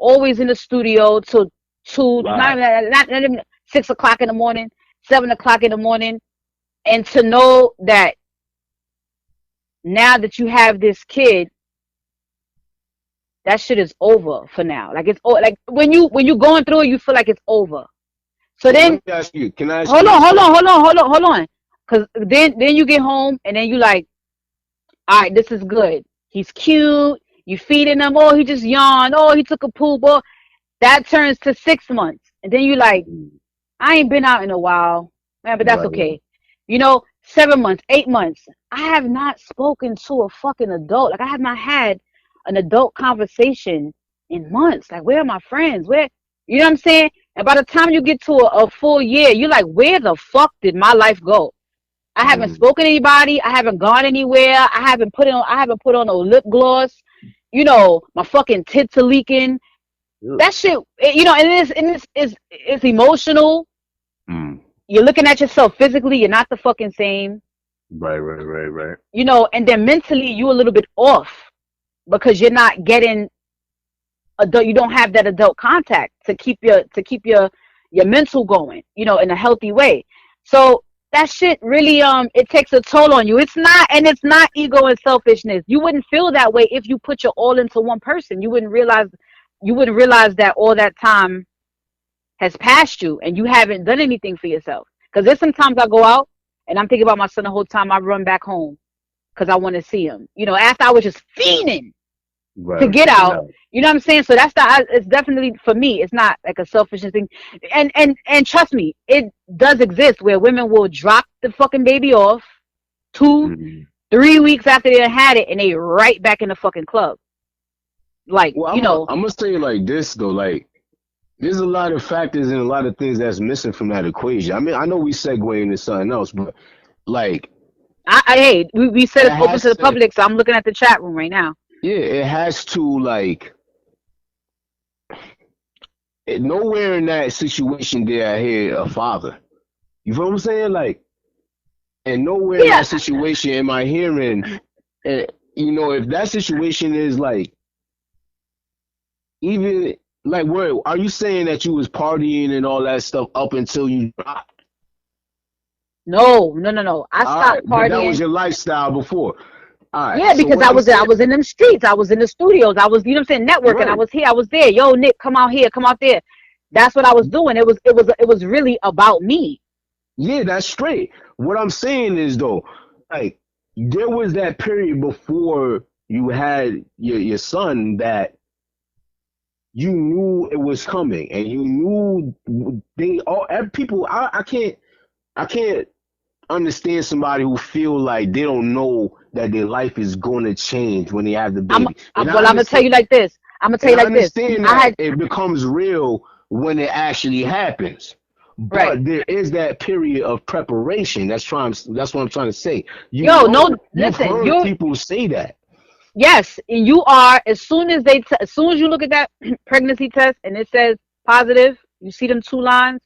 always in the studio till two, Right. not even 6 o'clock in the morning, 7 o'clock in the morning. And to know that now that you have this kid, that shit is over for now. Like like when you going through it, you feel like it's over. So So let then, me ask you. Can I ask you hold on, this hold though? on, hold on, hold on, hold on. Cause then you get home and then you like, all right, this is good. He's cute. You feeding him. Oh, he just yawned. Oh, he took a poop. Oh, that turns to 6 months, and then you like, Mm. I ain't been out in a while, man, but that's Right. okay. 7 months, 8 months. I have not spoken to a fucking adult. Like I have not had an adult conversation in months. Like, where are my friends? Where, you know what I'm saying? And by the time you get to a full year, you're like, where the fuck did my life go? I haven't Mm. spoken to anybody. I haven't gone anywhere. I haven't put on no lip gloss. My fucking tits are leaking. Ugh. That shit, it's emotional. Mm. You're looking at yourself physically. You're not the fucking same. Right. And then mentally you a little bit off because you're not getting adult. You don't have that adult contact to keep your mental going, in a healthy way. So that shit really it takes a toll on you. It's not ego and selfishness. You wouldn't feel that way if you put your all into one person. You wouldn't realize that all that time has passed you and you haven't done anything for yourself. Because there's sometimes I go out and I'm thinking about my son the whole time. I run back home because I want to see him. After I was just fiending to Right. get To get out. out. You know what I'm saying? So it's definitely for me. It's not like a selfish thing. And trust me, it does exist where women will drop the fucking baby off two, Mm. 3 weeks after they had it, and they right back in the fucking club. Like, Well, I'm gonna say it like this though. Like, there's a lot of factors and a lot of things that's missing from that equation. I mean, I know we segue into something else, but like, hey, we said it it's open to has the to. public, so I'm looking at the chat room right now. Yeah, it has to like. Nowhere in that situation did I hear a father. You feel what I'm saying? Like, and nowhere in Yeah, that situation am I hearing. Uh, if that situation is like even like where are you saying that you was partying and all that stuff up until you dropped? no, no, no, no. I All right, stopped but that was partying. your lifestyle before. All right, Yeah, so because what I I'm was I saying, was in them streets. I was in the studios. I was, networking. I right? was here. I was there. Yo, Nick, come out here. Come out there. That's what I was doing. It was really about me. Yeah, that's straight. What I'm saying is though, like there was that period before you had your son that you knew it was coming and you knew they all people I can't I can't understand somebody who feel like they don't know that their life is going to change when they have the baby. And Well, I'm gonna tell you like this. I'm gonna tell and you I like this. understand I that had it becomes real when it actually happens. right. But there is that period of preparation. That's what I'm trying to say. Yo, no, You've listen. heard people say that. Yes, and you are. As soon as you look at that pregnancy test and it says positive, you see them two lines.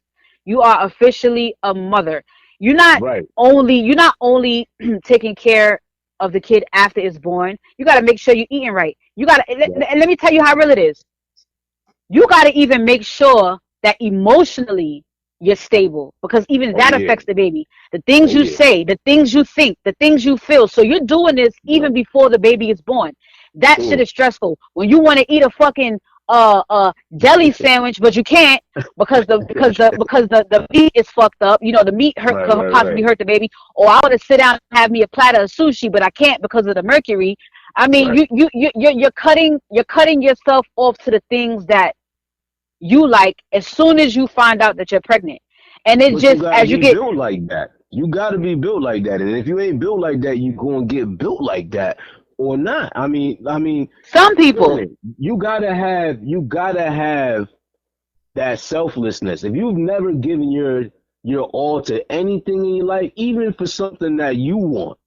You are officially a mother. Right. You're not only taking care of the kid after it's born. You got to make sure you're eating right. You got to, Right. and let me tell you how real it is. You got to even make sure that emotionally you're stable, because even Oh that yeah. affects the baby. The things Oh you yeah. say, the things you think, the things you feel. So you're doing this even Right. before the baby is born. That shit Mm. is stressful. When you want to eat a fucking deli sandwich, but you can't because the meat is fucked up. You know, the meat Right. could Right. possibly Right. hurt the baby. Or I want to sit down and have me a platter of sushi, but I can't because of the mercury. I mean, Right. you're cutting yourself off to the things that you like as soon as you find out that you're pregnant. And it But you just, gotta as you be get, built like that. You gotta be built like that. And if you ain't built like that, you gonna get built like that or not. I mean, some people, granted, you gotta have that selflessness. If you've never given your all to anything in your life, even for something that you want,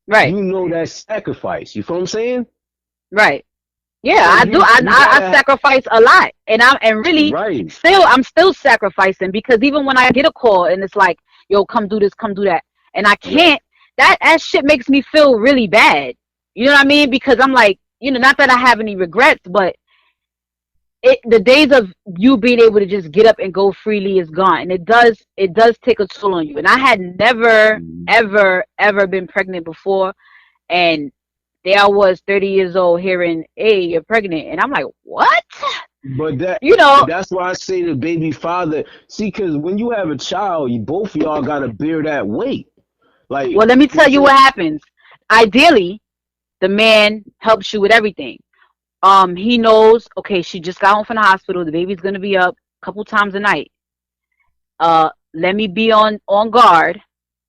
right, you know that sacrifice. You feel what I'm saying? right. Yeah, So I do. you I gotta sacrifice a lot, and really, right, I'm still sacrificing, because even when I get a call and it's like, "Yo, come do this, come do that," and I right, can't, that shit makes me feel really bad. You know what I mean? Because I'm like, not that I have any regrets, but the days of you being able to just get up and go freely is gone, and it does take a toll on you. And I had never mhm. ever been pregnant before, and there I was, 30 years old, hearing, "Hey, you're pregnant," and I'm like, "What?" But that You know. that's why I say the baby father. See, because when you have a child, you both of y'all gotta bear that weight. Like Well, let me you know what tell I'm you saying? what happens. Ideally, the man helps you with everything. He knows, okay, she just got home from the hospital. The baby's gonna be up a couple times a night. Let me be on guard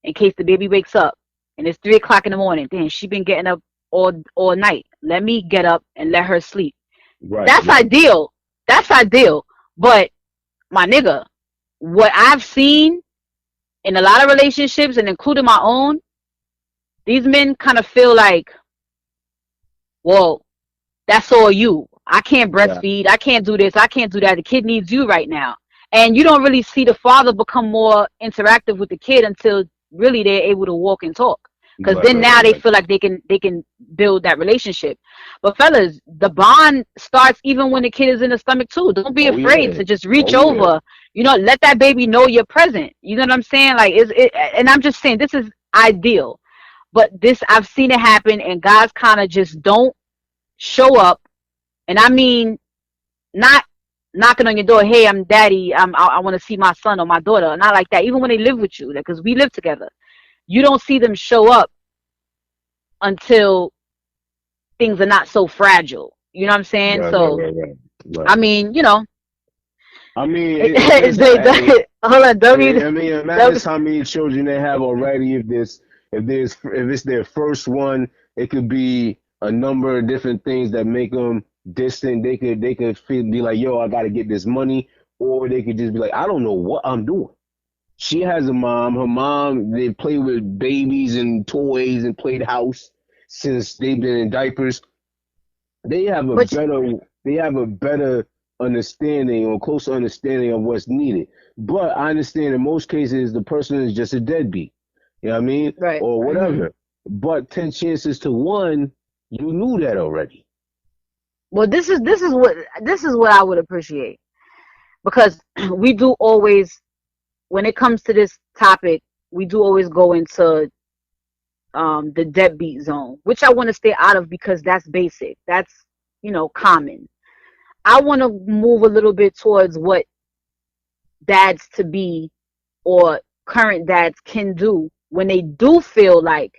in case the baby wakes up, and it's 3 o'clock in the morning. Damn, she been getting up all night. Let me get up and let her sleep. Right, That's right, ideal. That's ideal. But my nigga, what I've seen in a lot of relationships, and including my own, these men kind of feel like, well, that's all you. I can't yeah, breastfeed. I can't do this. I can't do that. The kid needs you right now. And you don't really see the father become more interactive with the kid until really they're able to walk and talk. Because right, then right, now right, they right. feel like they can build that relationship. But fellas, the bond starts even when the kid is in the stomach too. Don't be Oh afraid yeah, to just reach oh yeah, over. Let that baby know you're present. You know what I'm saying? Like, and I'm just saying, this is ideal. But this, I've seen it happen, and guys kind of just don't show up. And I mean, not knocking on your door, "Hey, I'm daddy, I want to see my son or my daughter," not like that. Even when they live with you, because we live together, you don't see them show up until things are not so fragile. You know what I'm saying? right, right, So right, right, right. I mean, I mean, it just hold on, I mean, it don't, matters how many children they have already. If it's their first one, it could be a number of different things that make them distant. They could be like, yo, I got to get this money, or they could just be like, I don't know what I'm doing. She has a mom. Her mom, they play with babies and toys and played house since they've been in diapers. They have a but better they have a better understanding or closer understanding of what's needed. But I understand in most cases the person is just a deadbeat. You know what I mean? right. Or Hmm. whatever. But 10 chances to one, you knew that already. Well, this is what I would appreciate, because we do always, when it comes to this topic, we do always go into the deadbeat zone, which I want to stay out of, because that's basic. That's, common. I want to move a little bit towards what dads to be, or current dads can do when they do feel like,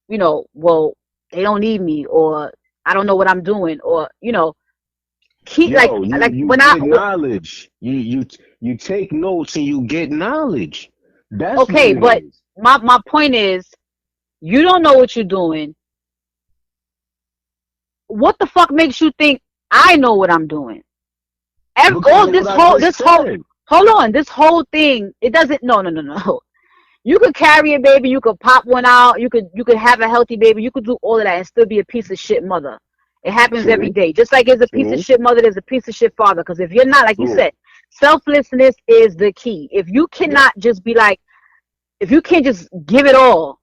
well, they don't need me, or I don't know what I'm doing, or keep like Yo, you when get knowledge. You take notes and you get knowledge. That's what okay, it but is. my point is, you don't know what you're doing. What the fuck makes you think I know what I'm doing? Because of what This I whole just said. hold on, this whole thing, it doesn't. No. You could carry a baby, you could pop one out, you could have a healthy baby, you could do all of that and still be a piece of shit mother. It happens every True, day. Just like there's a piece of true, shit mother, there's a piece of shit father. Because if you're not, like you true. said, selflessness is the key. If you Yep. cannot just be like, if you can't just give it all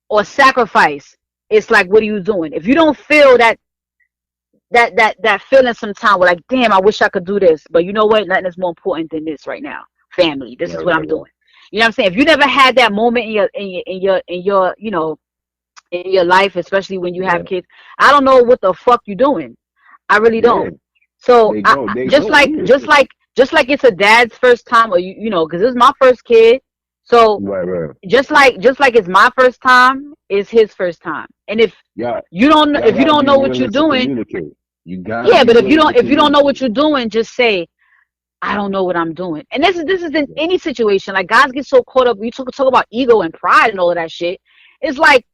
or sacrifice, it's like, what are you doing? If you don't feel that feeling sometime where like, damn, I wish I could do this, but you know what? Nothing is more important than this right now. Family. This is Right, what right, I'm right. doing. You know what I'm saying? If you never had that moment in your in your life, especially when you have Yeah, kids, I don't know what the fuck you doing. I really yeah. don't. So They just don't like either. it's a dad's first time, or because this is my first kid. So Right, right. just like it's my first time, it's his first time. And if Y'all, you don't y'all if you gotta don't be know what you're willing to doing, communicate. You gotta yeah. be But willing to if you don't know what communicate. you're doing, just say, I don't know what I'm doing. And this is in Yeah. any situation. Like guys get so caught up. You talk about ego and pride and all of that shit. It's like,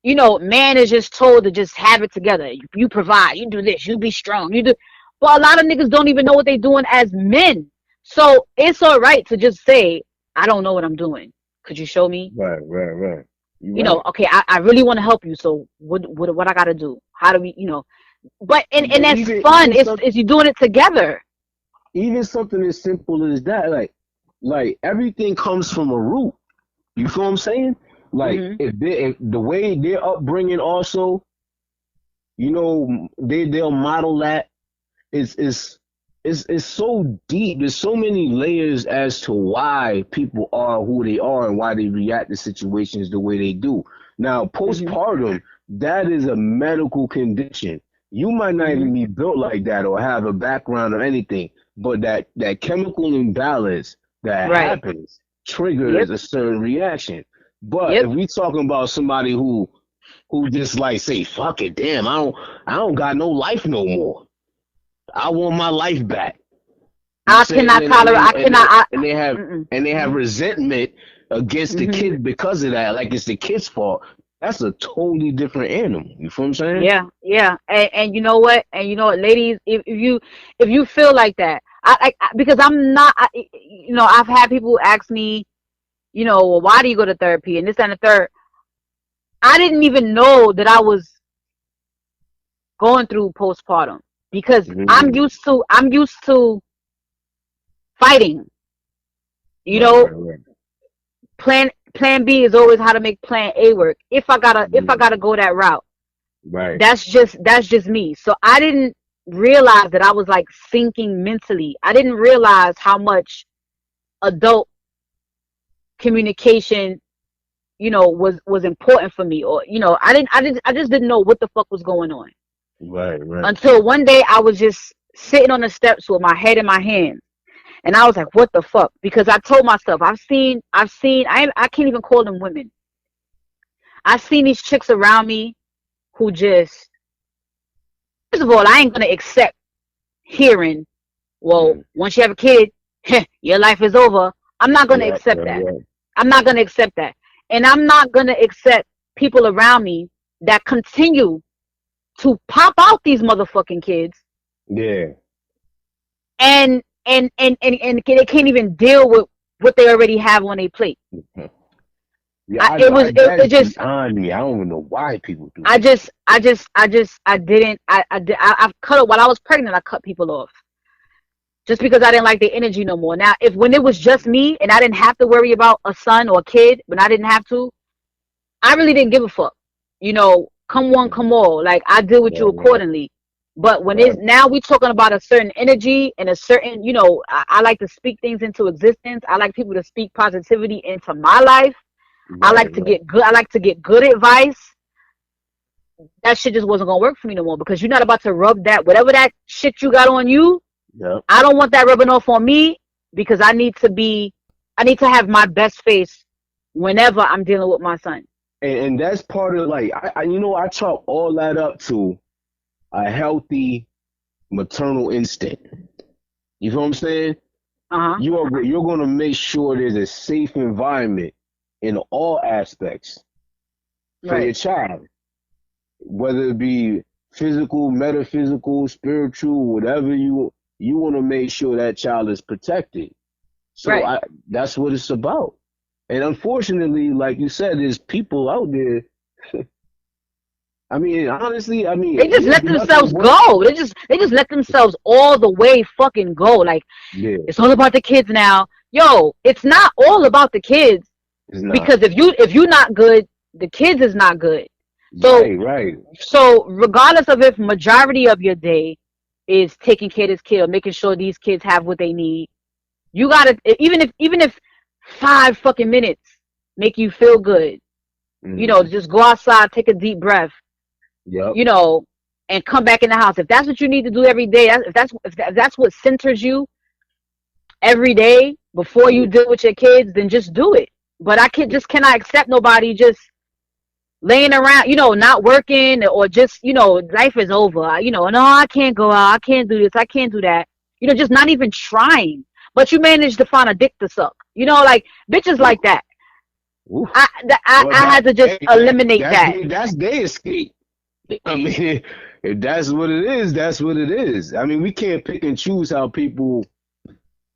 man is just told to just have it together. You provide, you do this, you be strong, you do. But a lot of niggas don't even know what they're doing as men. So it's all right to just say, I don't know what I'm doing. Could you show me? Right, right, right. You right. Okay, I really want to help you. So what I gotta do? How do we, but and But that's fun. It's you doing it together. even something as simple as that, like everything comes from a root. You feel what I'm saying? Like Hmm. if the way their upbringing also, they'll model that is so deep. There's so many layers as to why people are who they are and why they react to situations the way they do. Now, Hmm. postpartum, that is a medical condition. You might not Hmm. even be built like that or have a background or anything, but that chemical imbalance that Right. happens triggers Yep. a certain reaction. But Yep. if we talking about somebody who just like say, fuck it, damn, I don't got no life no more. I want my life back. You I saying cannot tolerate. I cannot. and they have Mm-mm. resentment against the Hmm. kid because of that, like it's the kid's fault. That's a totally different animal. You feel what I'm saying? Yeah, yeah, and you know what? And you know what, ladies, if you feel like that, because I'm not, I've had people ask me, well, why do you go to therapy and this and the third. I didn't even know that I was going through postpartum because Mm. I'm used to fighting. You Right, know, right, right. plan B is always how to make plan A work. If I gotta Mm. go that route. Right. That's just me. So I didn't realize that I was like sinking mentally. I didn't realize how much adult communication, was important for me. Or, I just didn't know what the fuck was going on. Right, right. Until one day I was just sitting on the steps with my head in my hands. And I was like, what the fuck? Because I told myself, I can't even call them women. I've seen these chicks around me who just, first of all, I ain't gonna accept hearing, well, Mm. once you have a kid, your life is over. I'm not going to Yeah, accept yeah, that. yeah. I'm not going to accept that. And I'm not going to accept people around me that continue to pop out these motherfucking kids Yeah. and they can't even deal with what they already have on their plate. Yeah, It that's just, beyond me. I don't even know why people do I that. just, I didn't, I've cut it while I was pregnant. I cut people off just because I didn't like their energy no more. Now, if when it was just me and I didn't have to worry about a son or a kid, when I didn't have to, I really didn't give a fuck. Come one, come Mhm. all. Like I deal with you Right, right, accordingly. But when it's right, now we talking about a certain energy and a certain, I like to speak things into existence. I like people to speak positivity into my life. I right, like to right. get good. I like to get good advice. That shit just wasn't gonna work for me no more because you're not about to rub that whatever that shit you got on you. Yep. I don't want that rubbing off on me because I need to have my best face whenever I'm dealing with my son. And that's part of like I chalk all that up to a healthy maternal instinct. You feel what I'm saying? Uh-huh. You're gonna make sure there's a safe environment in all aspects for your Right. child, whether it be physical, metaphysical, spiritual, whatever you want to make sure that child is protected. So Right. that's what it's about. And unfortunately, like you said, there's people out there. I mean, honestly, I mean, They just there's let nothing themselves worse. go. They just let themselves all the way fucking go. Like, Yeah, it's all about the kids now. Yo, it's not all about the kids, it's not. because if you're not good, the kids is not good. So Right, right. so regardless of if majority of your day is taking care of this kid or making sure these kids have what they need, you gotta, even if 5 fucking minutes make you feel good, Hmm. just go outside, take a deep breath, Yep. you know, and come back in the house. If that's what you need to do every day, if that's what centers you every day before you Yeah, deal with your kids, then just do it. But just cannot accept nobody just laying around, not working, or just, life is over. No, I can't go out. I can't do this. I can't do that. Just not even trying. But you managed to find a dick to suck. Like bitches yeah. like that. Oof. I That had to just hey, eliminate that. that's their escape. I mean, if that's what it is, that's what it is. I mean, we can't pick and choose how people,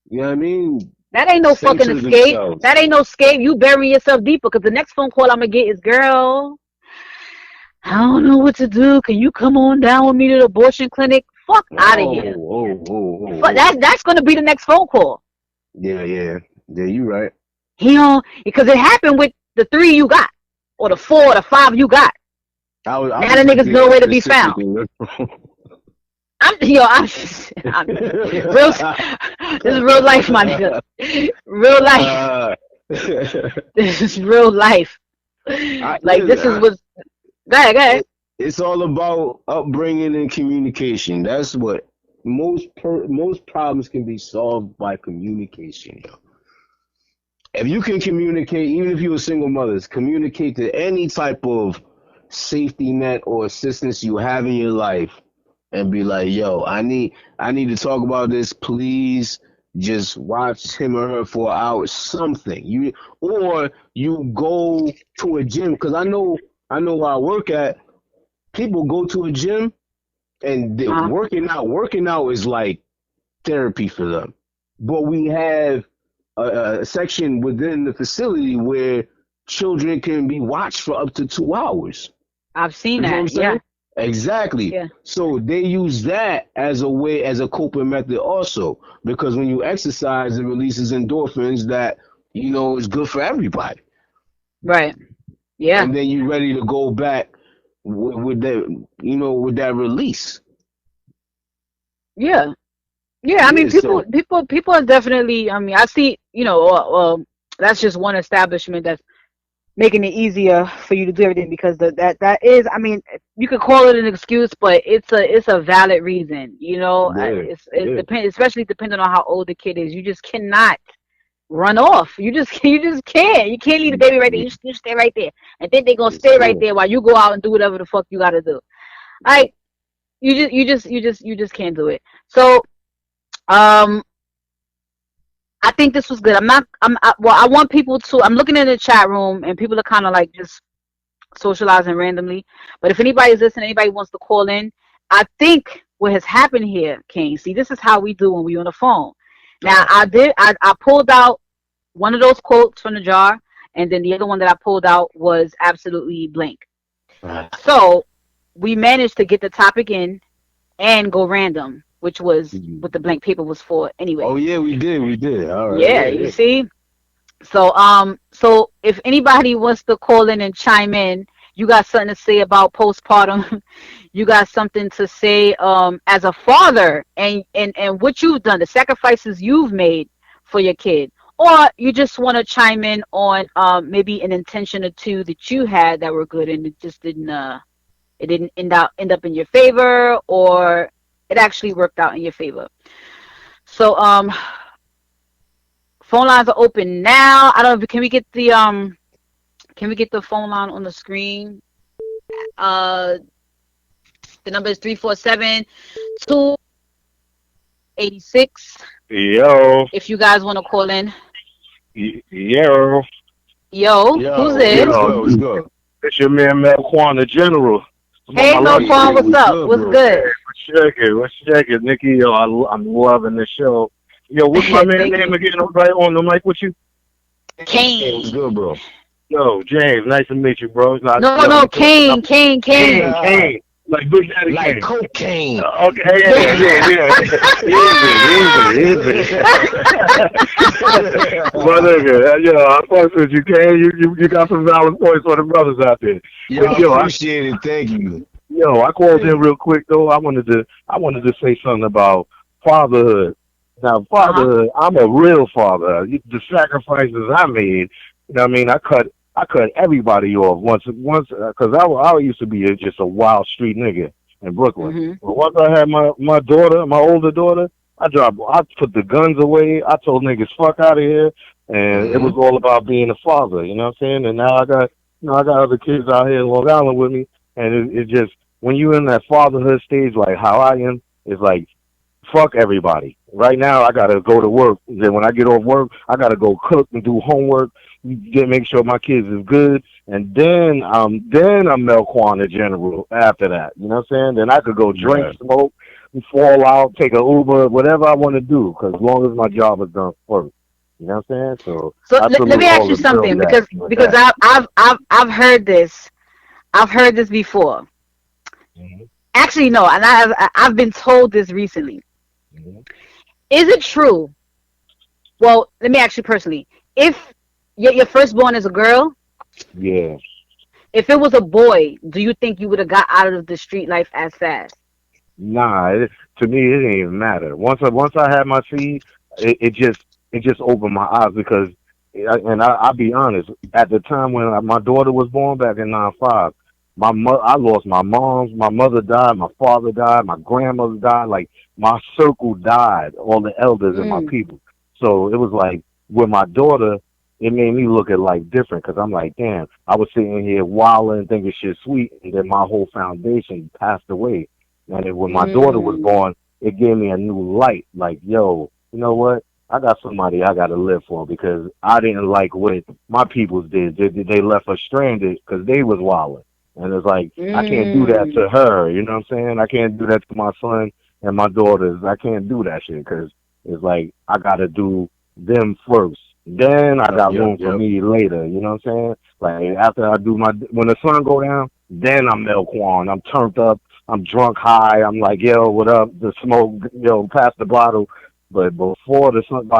you know what I mean, That ain't no fucking censor escape. themselves. That ain't no escape. You bury yourself deeper, because the next phone call I'm gonna get is, girl, I don't know what to do. Can you come on down with me to the abortion clinic? Fuck out of Oh, here. oh, oh, Fuck, oh, oh. that's gonna be the next phone call. Yeah, yeah, yeah. You right. Because it happened with the three you got, or the four, or the five you got. I Now would the like niggas to hear nowhere to be found. specifically. I'm real. This is real life, my nigga. Real life. uh, This is real life. Like, this is listen, what. Go ahead, go ahead. it's all about upbringing and communication. That's what most problems can be solved by communication. If you can communicate, even if you're a single mother, communicate to any type of safety net or assistance you have in your life, and be like, "Yo, I need to talk about this. Please, just watch him or her for an hour, something." Or you go to a gym, because I know where I work at. People go to a gym, and Uh-huh. working out is like therapy for them. But we have a section within the facility where children can be watched for up to 2 hours. I've seen You know what I'm that. Yeah, saying? Exactly. yeah, So they use that as a way, as a coping method also, because when you exercise, it releases endorphins that, is good for everybody. right. Yeah, And then you're ready to go back with that, with that release. yeah, yeah. I mean, Yeah. So people are definitely. I mean, I see. That's just one establishment that's making it easier for you to do everything, because that is. I mean, you could call it an excuse, but it's a valid reason. yeah, It yeah, depends, especially depending on how old the kid is. You just cannot run off. You just can't. You can't leave the baby right there. You stay right there, and then they gonna yes, stay right sir. there while you go out and do whatever the fuck you gotta do. Like, you just can't do it. So, um, I think this was good. Well, I want people to. I'm looking in the chat room, and people are kind of like just socializing randomly. But if anybody's listening, anybody wants to call in, I think what has happened here, Caine. See, this is how we do when we on the phone. Now, Uh, I pulled out one of those quotes from the jar, and then the other one that I pulled out was absolutely blank. uh, So we managed to get the topic in and go random, which was what the blank paper was for oh anyway. yeah, we did. All right, Yeah, yeah, you yeah. see. So if anybody wants to call in and chime in, you got something to say about postpartum. You got something to say as a father, and what you've done, the sacrifices you've made for your kid, or you just want to chime in on maybe an intention or two that you had that were good, and it didn't end up in your favor, or it actually worked out in your favor. So phone lines are open now. I don't know. Can we get the phone line on the screen? Uh, the number is 347-2. 86. Yo, If you guys want to call in. yo, Yo, who's Yo, this? what's yo. good? What's good? It's your man Melquan, the General. I'm on Hey, my lunch Melquan, break. what's What's up? good, What's bro? good? What's shaking, Nicki? Yo, I'm loving the show. Yo, what's my man Thank name you. again? I'm right on the mic with you. Hey, what's Kane. good, bro? Yo, James, nice to meet you, bro. No, Yo, no, you talking Kane, about Kane, Kane. Kane, like Big Daddy Like Kane. cocaine. Okay, Yeah. yeah. Easy. My nigga, yo, I fucks with you, Kane. You got some valid points for the brothers out there. Yo, But I appreciate it. Thank you. I called in real quick though. I wanted to say something about fatherhood. Now, Uh-huh. fatherhood, I'm a real father. The sacrifices I made, you know what I mean? I cut everybody off because I used to be just a wild street nigga in Brooklyn. Hmm. But once I had my daughter, my older daughter, I put the guns away. I told niggas fuck out of here, and it Hmm. was all about being a father. You know what I'm saying? And now I got other kids out here in Long Island with me, and it just when you in that fatherhood stage, like how I am, it's like fuck everybody. Right now, I gotta go to work. Then when I get off work, I gotta go cook and do homework, make sure my kids is good, and then I'm Melquan the General after that. You know what I'm saying? Then I could go drink, Right. smoke, fall out, take a Uber, whatever I want to do, because as long as my job is done first. You know what I'm saying? So So I let salute me ask all you the real something dads with because that. I've heard this. I've heard this before. Hmm. Actually, no, and I've been told this recently. Hmm. Is it true? Well, let me ask you personally. If your firstborn is a girl, Yeah. if it was a boy, do you think you would have got out of the street life as fast? Nah, to me it didn't even matter. Once I had my seed, it just opened my eyes because, I'll be honest. At the time when my daughter was born back in '95, I lost my mom's, my mother died, my father died, my grandmother died. Like my circle died, all the elders and my Mm, people. So it was like with my daughter, it made me look at life different because I'm like, damn, I was sitting here wilding, thinking shit sweet, and then my whole foundation passed away. And then when my daughter was mm, born, it gave me a new light. Like, yo, you know what? I got somebody I got to live for because I didn't like what my peoples did. They left us stranded because they was wilding. And it's like, I can't do that mm, to her. You know what I'm saying? I can't do that to my son and my daughters. I can't do that shit because it's like, I got to do them first. Then I Yep. got Yep. room for Yep. me later. You know what I'm saying? Like, after I do when the sun go down, then I'm Melquan. I'm turned up. I'm drunk, high. I'm like, yo, what up? The smoke, pass the bottle. But by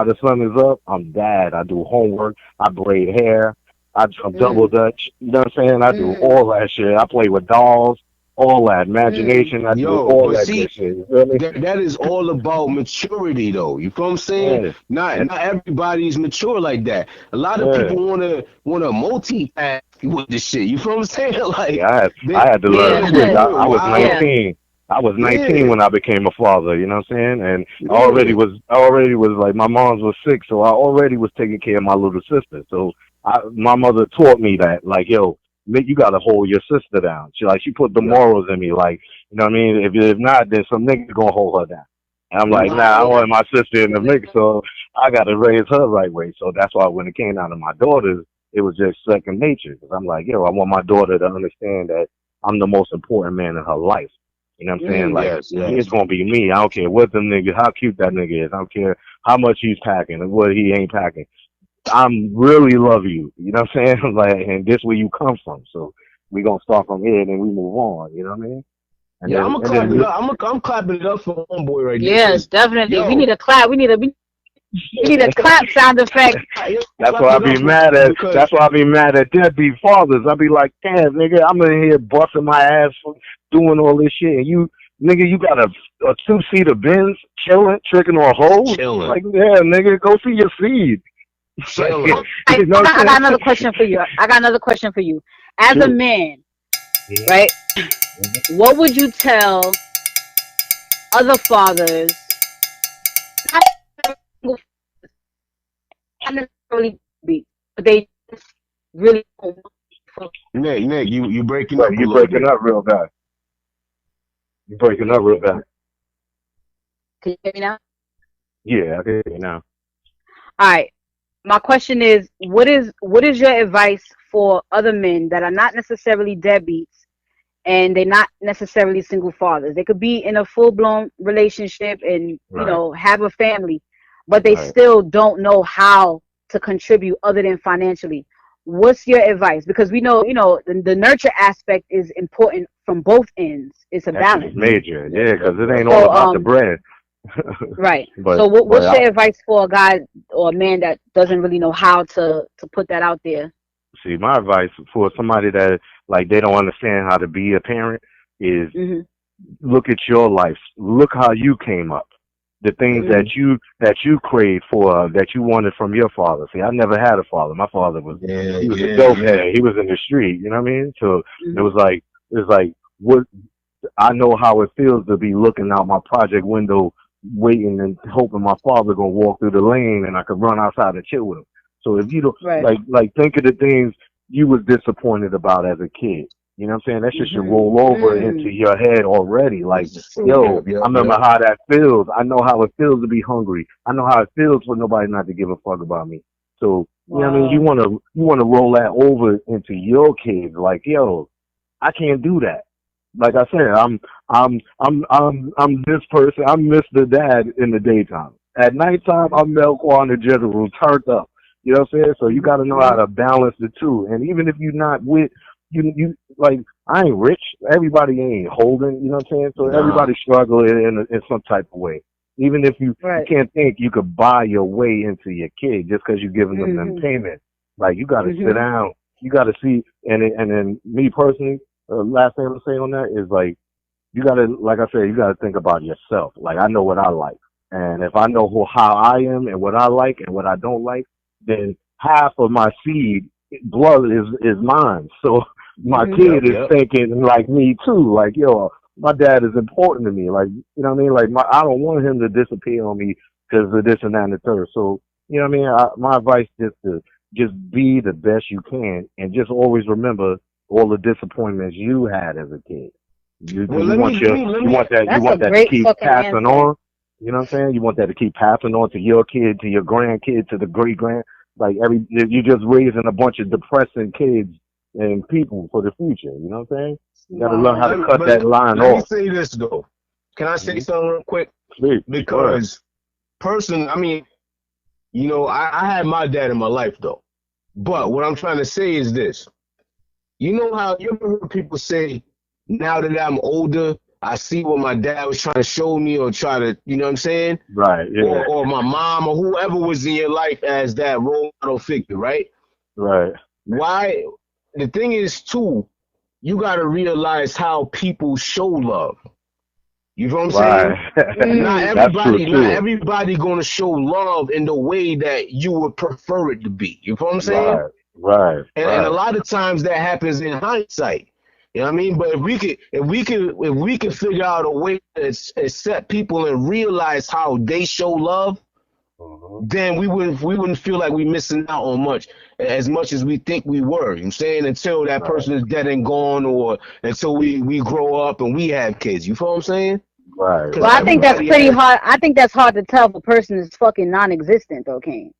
the sun is up, I'm dad. I do homework. I braid hair. I jump double mm, dutch. You know what I'm saying? I do mm, all that shit. I play with dolls, all that mm. imagination. I do Yo, all but that see, good shit. You feel me? that is all about maturity, though. You feel what I'm saying? Yeah, Not everybody's mature like that. A lot of yeah, people wanna multitask with this shit. You feel what I'm saying? yeah. Like I had to they learn wanna be quick. Yeah, with I was wild. yeah. 19. I was 19 Yeah, when I became a father. You know what I'm saying? And yeah. I already was like my mom's was sick, so I already was taking care of my little sister. So my mother taught me that, like, yo, you gotta hold your sister down. She put the Yep. morals in me, like, you know what I mean? If not, then some nigga gonna hold her down. And I'm like, nah, I Right. want my sister in the mix, so I gotta raise her right way. So that's why when it came down to my daughters, it was just second nature. Cause I'm like, yo, I want my daughter to understand that I'm the most important man in her life. You know what I'm saying? Mm, Like, Yes, it's yes. gonna be me. I don't care what them niggas, how cute that nigga is. I don't care how much he's packing and what he ain't packing. I'm really love you. You know what I'm saying? Like, and this where you come from. So we gonna start from here and then we move on. You know what I mean? And Yeah, I'm then gonna and clap it then up. I'm clapping it up for homeboy right there, yeah, cause definitely. We need yo, a clap. We need a clap sound effect. yo, that's clap why I it be up for mad him at. because That's why I be mad at deadbeat fathers. I be like, damn, nigga, I'm in here busting my ass for doing all this shit, and you, nigga, you got a two-seater Benz, chilling, tricking on hoes. chilling, Like, yeah, nigga, go see your seed. Like, chilling. you know what I I'm got saying? another question for you. I got another question for you. As a Shoot. man, Mhm. right? Mhm. What would you tell other fathers? Not necessarily be, but they just really don't want Nick, you breaking Right, up a you little breaking bit. up real bad. You breaking up real bad. Can you hear me now? Yeah, I can hear you now. All right. My question is, what is your advice for other men that are not necessarily deadbeats and they're not necessarily single fathers? They could be in a full blown relationship and Right, have a family, but they right. still don't know how to contribute other than financially. What's your advice? Because we know, the nurture aspect is important from both ends. It's a That shit's balance. major. Yeah, Yep. because it Yep. ain't all So about the bread. right. but So but what's your advice for a guy or a man that doesn't really know how to put that out there? see, my advice for somebody that like they don't understand how to be a parent is Mhm. look at your life. Look how you came up. The things Mhm. that you craved for, that you wanted from your father. See, I never had a father. My father was Yeah, he was a yeah, dope yeah. head. He was in the street. You know what I mean? So Mhm. it was like what I know how it feels to be looking out my project window, waiting and hoping my father gonna walk through the lane and I could run outside and chill with him. So if you don't Right. think of the things you was disappointed about as a kid. You know what I'm saying? That shit should Mhm. roll over into Mm. your head already. Like, This is true. yo, Yep, I yep, remember yep. how that feels. I know how it feels to be hungry. I know how it feels for nobody not to give a fuck about me. So, you know what I mean? You Wow. wanna roll that over into your kids. Like, yo, I can't do that. Like I said, I'm this person. I'm Mr. Dad in the daytime. At nighttime, I'm Melquan the General, turned up. You know what I'm saying? So you Mhm. got to know how Mhm. to balance the two. And even if you're not with you like I ain't rich. Everybody ain't holding. You know what I'm saying? So Nah. everybody struggle in some type of way. Even if you Right. can't think you could buy your way into your kid just because you're giving them Mhm. payment. Like you got to sit Mhm. down. You got to see. And then me personally, last thing I'm gonna say on that is like you gotta, like I said, you gotta think about yourself. Like I know what I like, and if I know how I am and what I like and what I don't like, then half of my seed blood is mine. So my Mhm. Yep, kid is yep. thinking like me too. Like yo, my dad is important to me. Like you know what I mean? Like I don't want him to disappear on me because of this and that and the third. So you know what I mean? My advice is to just be the best you can and just always remember all the disappointments you had as a kid. Because Well, you let me want let me let me you That's a want that to great keep fucking passing answer. on. You know what I'm saying? You want that to keep passing on to your kid, to your grandkid, to the great grand. Like you're just raising a bunch of depressing kids and people for the future. You know what I'm saying? You got to learn how Wow. to cut that line let me off. say this though. Can I say Mm-hmm. something real quick? Please, go ahead. Because I mean, I had my dad in my life though. But what I'm trying to say is this. You know how you ever heard people say, now that I'm older, I see what my dad was trying to show me or try to, you know what I'm saying? Right. Yeah. Or my mom or whoever was in your life as that role model figure, right? Right. Why? The thing is, too, you got to realize how people show love. You know what I'm saying? Right. Not Mm. That's true everybody, not too. everybody gonna show love in the way that you would prefer it to be. You know what I'm saying? Right. Right. And a Right. lot of times that happens in hindsight. You know what I mean? But if we could figure out a way to accept people and realize how they show love, Hmm. then we wouldn't feel like we missing out on much as we think we were. You know what I'm saying? Until that Right. person is dead and gone, or until we grow up and we have kids. You feel what I'm saying? Right. Because Well, I Right. think that's Right. everybody pretty has. hard. I think that's hard to tell if a person is fucking non-existent, though, Kane.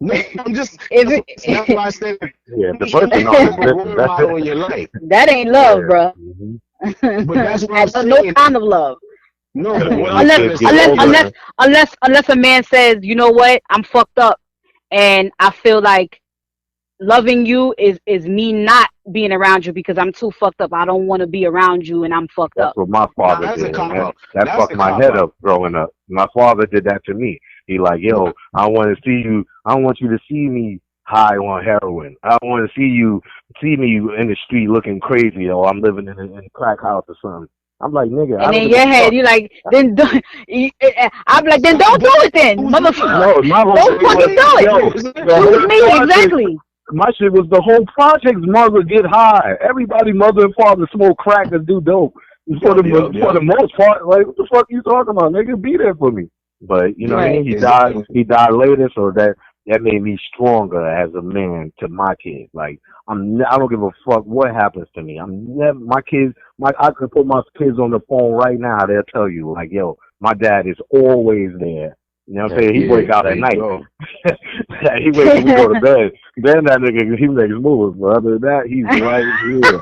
No, I'm just If that's why I it, said Yeah. If the be person any type of non-existent, role that's it. model in your life. that ain't love, Yeah. bruh. Hmm. But that's what I'm Had no saying. kind of love. No, but When what I'm your unless trying kids to get unless say older, is unless unless a man says, you know what, I'm fucked up, and I feel like loving you is me not being around you because I'm too fucked up. I don't want to be around you, and I'm fucked that's up. what my nah, father that's a did, and cop out. that That's fucked a my cop head out. up growing up. My father did that to me. He like, Nah, yo, I want to see you. I don't want you to see me high on heroin. I want to see me in the street looking crazy, or I'm living in a crack house or something. I'm like, nigga, I And don't in give a your head, fuck. you like, then do, I'm like, then don't do but it, then, who's me motherfucker. No, my whole Don't thing who's was, fucking me do it. yo, the Choose whole me project. exactly. My shit was the whole project's mother get high. Everybody mother and father smoke crack and do dope. Yep, yep, For yep. the most part, like what the fuck you talking about? Nigga, be there for me. But you know what I Yeah, mean? Right. exactly. He died later, so that made me stronger as a man to my kids. Like I don't give a fuck what happens to me. I'm never my kids. I could put my kids on the phone right now. They'll tell you like, yo, my dad is always there. You know what I'm saying? He break out at night. Go. He wait till we go to bed. Then that nigga, he makes moves. But other than that, he's right here.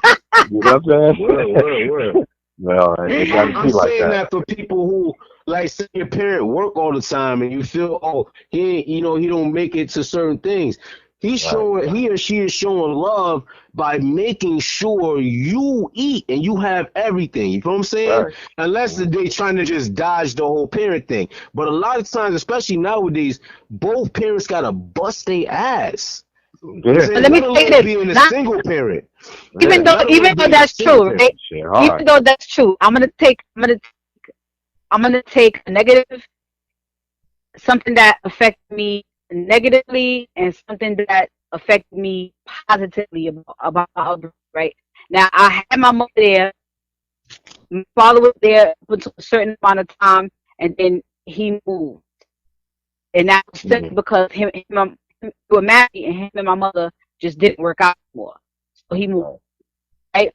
You know what I'm saying? Word. Well, it gotta I'm be like saying that. that for people who, like, say your parent work all the time and you feel, oh, he ain't, he don't make it to certain things. He's showing, he or she is showing love by making sure you eat and you have everything. You know what I'm saying? Right. Unless they trying to just dodge the whole parent thing. But a lot of times, especially nowadays, both parents gotta bust their ass. Yeah. But let me say this: being a not single parent. even though Let even alone though being a that's single true, parent. right? Shit hard. Even though that's true, I'm gonna take a negative, something that affected me negatively, and something that affected me positively about my upbringing. Right now, I had my mother there. My father was there up until a certain amount of time, and then he moved, and that was simply because we were married, and him and my mother just didn't work out anymore. So he moved. Right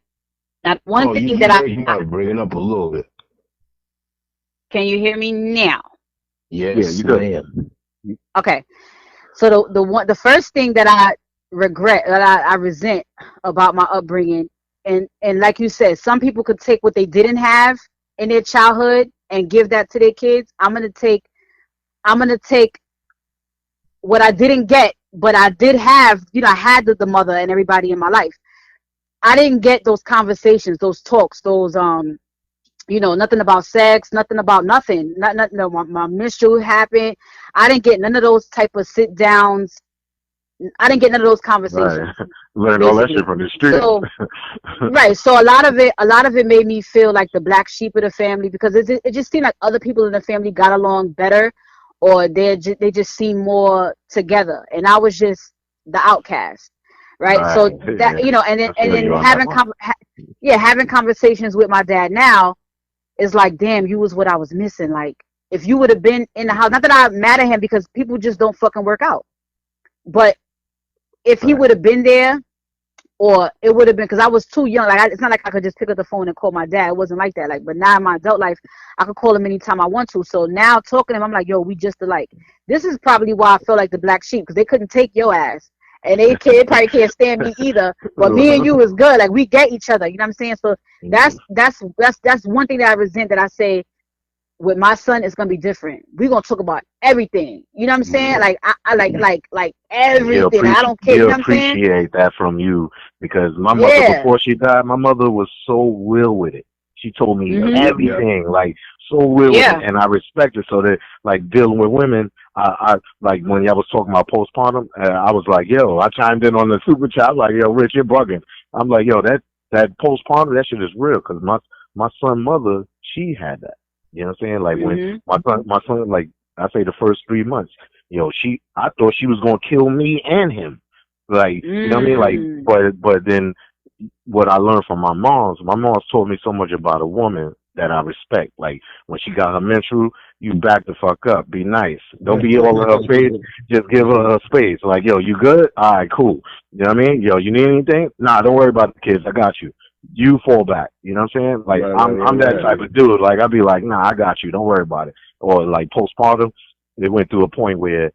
now, one thing that you might bring it up a little bit. can you hear me now? Yes, you good. ma'am. Okay. So the first thing that I regret, that I resent about my upbringing, and like you said, some people could take what they didn't have in their childhood and give that to their kids. I'm gonna take what I didn't get, but I did have. I had the mother and everybody in my life. I didn't get those conversations, those talks, those nothing about sex, nothing about nothing. No, my menstrual happened. I didn't get none of those type of sit downs. I didn't get none of those conversations. Right. Learned all that shit from the street. So, right. So a lot of it made me feel like the black sheep of the family, because it just seemed like other people in the family got along better, or they just seemed more together, and I was just the outcast. Right. So that, and then having conversations with my dad now is like, damn, you was what I was missing. Like, if you would have been in the house, not that I'm mad at him, because people just don't fucking work out, but if he would have been there, or it would have been, because I was too young. Like, it's not like I could just pick up the phone and call my dad. It wasn't like that. Like, but now in my adult life, I could call him anytime I want to. So now talking to him, I'm like, yo, we just alike. This is probably why I feel like the black sheep, because they couldn't take your ass, and they probably can't stand me either. But me and you is good. Like, we get each other. You know what I'm saying? So that's one thing that I resent, that I say with my son, it's gonna be different. We're gonna talk about everything. You know what I'm saying? Like, I like everything. I don't care. You know what I'm saying? Appreciate that from you, because my mother, before she died, my mother was so real with it. She told me everything, like, so real with it, and I respect it. So that, like, dealing with women, I like, when y'all was talking about postpartum, I was like, yo, I chimed in on the super chat. I was like, yo, Rich, you're bugging. I'm like, yo, that postpartum, that shit is real, because my son's mother, she had that. You know what I'm saying? Like, when my son, like, I say the first 3 months, I thought she was gonna kill me and him. Like, you know what I mean? Like, but then what I learned from my mom's taught me so much about a woman that I respect. Like, when she got her menstrual, you back the fuck up. Be nice. Don't be all in her face. Just give her her space. Like, yo, you good? All right, cool. You know what I mean? Yo, you need anything? Nah, don't worry about the kids. I got you. You fall back. You know what I'm saying? Like, I'm that type of dude. Like, I'd be like, nah, I got you. Don't worry about it. Or, like, postpartum, it went through a point where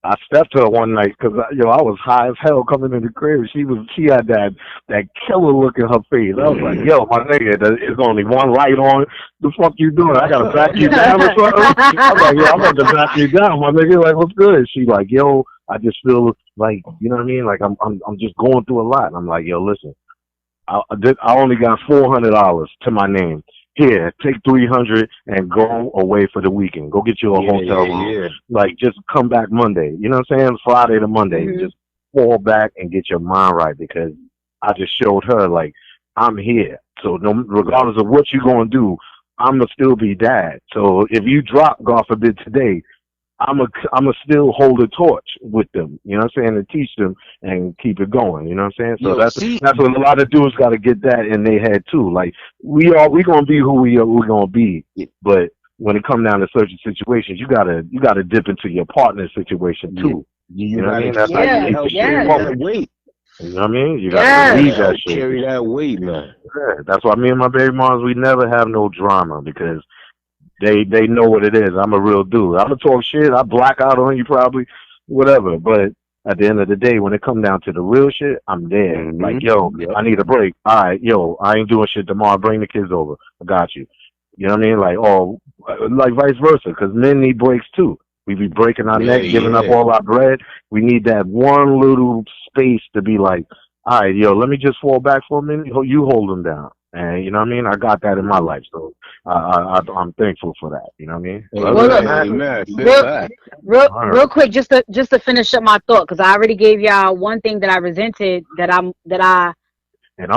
I stepped to her one night, because I was high as hell coming in the crib. She had that killer look in her face. I was like, yo, my nigga, there's only one light on. The fuck you doing? I gotta back you down or something? I was like, yo, I'm about to back you down, my nigga. Like, what's good? She like, yo, I just feel like, you know what I mean? Like, I'm just going through a lot. And I'm like, yo, listen, I only got $400 to my name. Here, take $300 and go away for the weekend. Go get you a hotel room. Yeah. Like, just come back Monday. You know what I'm saying? Friday to Monday. Just fall back and get your mind right, because I just showed her, like, I'm here. So regardless of what you're going to do, I'm going to still be dad. So if you drop, God forbid, today, I'm a still hold a torch with them, you know what I'm saying, and teach them and keep it going, you know what I'm saying? So that's what a lot of dudes got to get that in their head too. Like, we gonna be who we're gonna be, but when it comes down to certain situations, you gotta dip into your partner's situation too. You know what I mean? That's how you keep the shit weight. You know what I mean? You gotta leave that shit. Carry that weight, man. Yeah, that's why me and my baby moms, we never have no drama, because They know what it is. I'm a real dude. I'm gonna talk shit. I black out on you probably, whatever. But at the end of the day, when it come down to the real shit, I'm there. Like, yo, Yep. I need a break. All right, yo, I ain't doing shit tomorrow. Bring the kids over. I got you. You know what I mean? Like, oh, like vice versa, because men need breaks too. We be breaking our neck, giving up all our bread. We need that one little space to be like, all right, yo, let me just fall back for a minute. You hold them down. And you know what I mean? I got that in my life, so I'm thankful for that. You know what I mean? Well, look, real quick, just to finish up my thought, because I already gave y'all one thing that I resented And I'm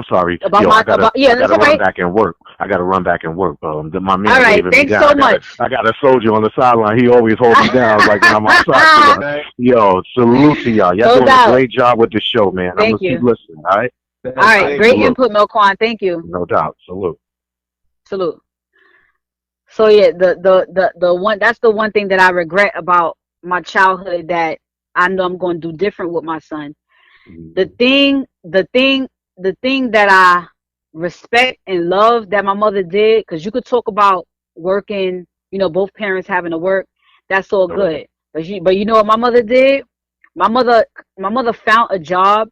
sorry, about yo, my I gotta that's all run right. back and work. I gotta run back and work. My man All right, waving me thanks down. so much. I got a soldier on the sideline. He always holds me down like when I'm outside. Yo, salute to y'all. Y'all No doing doubt. a great job with the show, man. I'm Thank gonna you. keep listening. All right. All right, great input, Milquan. Thank you. No doubt. Salute. So yeah, the one, that's the one thing that I regret about my childhood, that I know I'm going to do different with my son. The thing that I respect and love that my mother did, because you could talk about working, both parents having to work, that's all good. But you know what my mother did? My mother found a job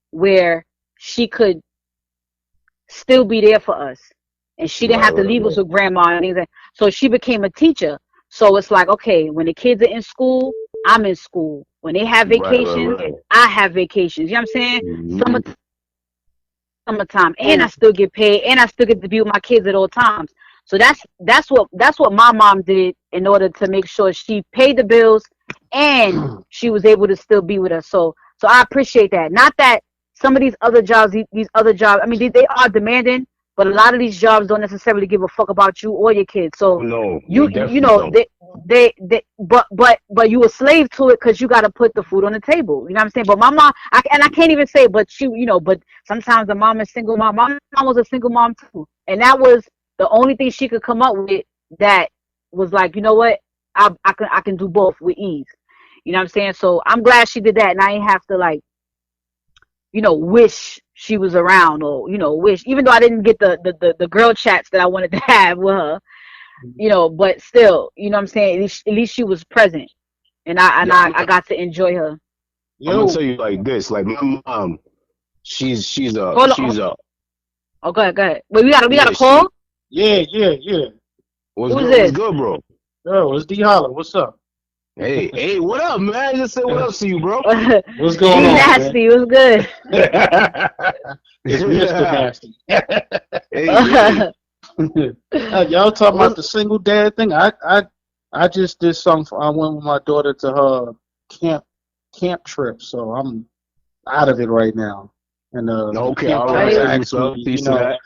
where she could still be there for us, and she didn't have to leave us with grandma and things. So she became a teacher. So it's like, okay, when the kids are in school, I'm in school. When they have vacations, I have vacations. You know what I'm saying? Summertime, and I still get paid, and I still get to be with my kids at all times. So that's what my mom did in order to make sure she paid the bills and she was able to still be with us. So I appreciate that. Not that some of these other jobs, I mean, they are demanding, but a lot of these jobs don't necessarily give a fuck about you or your kids. So but you a slave to it because you got to put the food on the table. You know what I'm saying? But my mom, I can't even say, but but sometimes the mom is single mom. My mom was a single mom too, and that was the only thing she could come up with that was like, you know what, I can do both with ease. You know what I'm saying? So I'm glad she did that, and I ain't have to like, wish she was around, or wish, even though I didn't get the girl chats that I wanted to have with her, but still, you know what I'm saying, at least she was present, and I got to enjoy her. I'm gonna tell you like this, like my mom, she's a oh, go ahead. Wait, we got a call. Yeah. What's Who's good, this? what's good, bro? Yo, it's D Holler. What's up? Hey, what up, man? I just said what up to you, bro. What's going on? Nasty, what's good? It's Mr. Nasty. Hey, Y'all talking about the single dad thing? I just did something. I went with my daughter to her camp trip, so I'm out of it right now. And okay, all right. A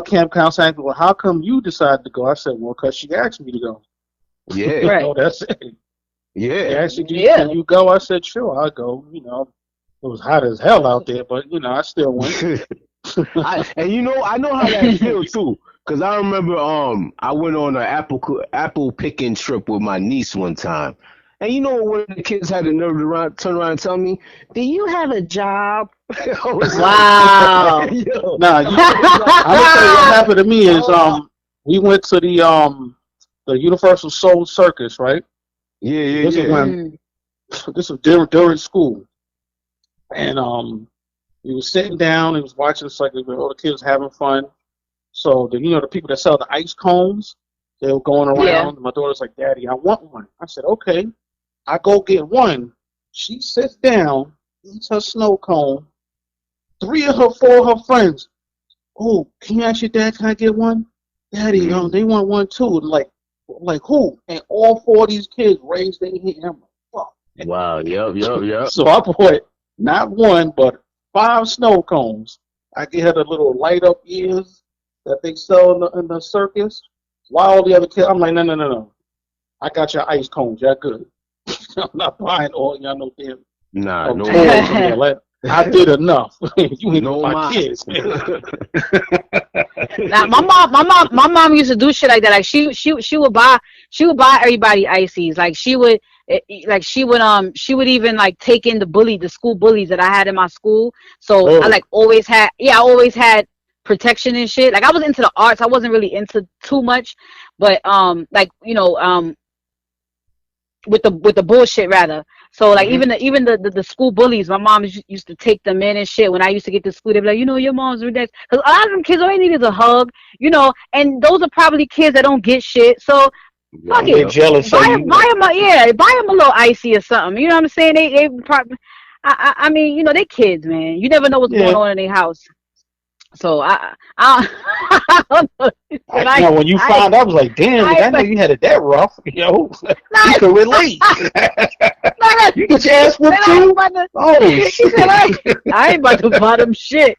camp counselor asked me, well, how come you decided to go? I said, well, because she asked me to go. Yeah. Right. That's it. Yeah. She asked me, can you go? I said, sure, I'll go. It was hot as hell out there, but, I still went. I know how that feels, too. Because I remember I went on an apple picking trip with my niece one time. And one of the kids had the nerve to turn around and tell me, do you have a job? Wow. I'm going to tell you what happened to me is we went to the Universal Soul Circus, right? Yeah. This was during school. And we was sitting down and was watching, it's like all the kids having fun. So the people that sell the ice cones, they were going around. Yeah. My daughter's like, Daddy, I want one. I said, okay. I go get one. She sits down, eats her snow cone. 4 of her friends. Oh, can you ask your dad, can I get one? Daddy, they want one too. Like who? And all 4 of these kids raised their hand. I'm like, fuck. Wow, yep. So I bought not one, but 5 snow cones. I get her the little light up ears that they sell in the circus. While all the other kids, I'm like, no. I got your ice cones. Y'all good. I'm not buying all y'all no damn. Nah, no. I did enough. You ain't know my kids. Now, my mom used to do shit like that. Like she would buy everybody ices. Like she would even like take in the school bullies that I had in my school. So I always had protection and shit. Like I was into the arts. I wasn't really into too much, but like with the bullshit rather. So like even the school bullies, my mom used to take them in and shit. When I used to get to school, they'd be like, your mom's with that, because a lot of them kids all they need is a hug, and those are probably kids that don't get shit. So fuck They're it, jealous buy of them, you. buy them a little icy or something. You know what I'm saying? They probably, I mean, they kids, man. You never know what's going on in their house. So I don't know. When you found out, I was like, damn, I know you had it that rough. You could relate. You get your ass whooped too? I ain't about to bottom shit.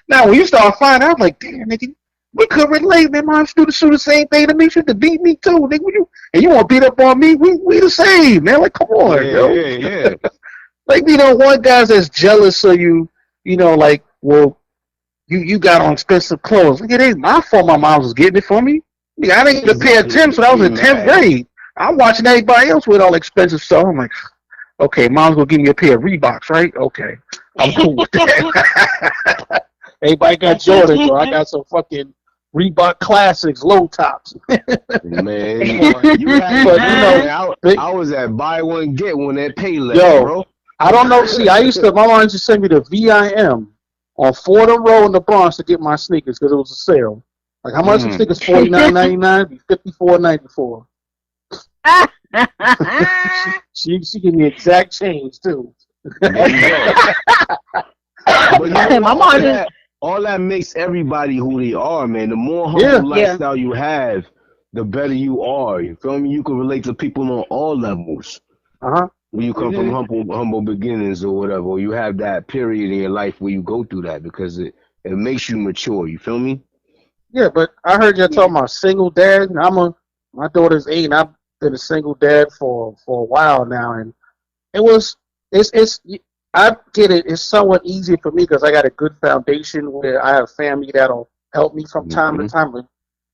Now, when you start finding out, I'm like, damn, nigga, we could relate, man. My students do the same thing to me. She could beat me too, nigga. And you want to beat up on me? We the same, man. Like, come on, Yeah. Like, one guy that's jealous of you, like, well, you got on expensive clothes. Like, it ain't my fault my mom was getting it for me. I didn't get a pair of Timbs when I was in 10th grade. I'm watching everybody else with all expensive stuff. I'm like, okay, mom's gonna give me a pair of Reeboks, right? Okay, I'm cool with that. Everybody got Jordan, bro. I got some fucking Reebok Classics, low tops. Man, I was at buy one get one at Payless, bro. I don't know. See, my mom used to send me the VIM on Fordham Road in the Bronx to get my sneakers because it was a sale. Like, how much are sneakers? $49.99, be $54.94. She gave me exact change too. But my mom all that makes everybody who they are, man. The more humble lifestyle you have, the better you are. You feel me? You can relate to people on all levels. When you come from humble beginnings or whatever, or you have that period in your life where you go through that because it makes you mature. You feel me? Yeah, but I heard you talking about single dad. My daughter's 8, and I've been a single dad for a while now, and I get it. It's somewhat easier for me because I got a good foundation where I have family that'll help me from time to time.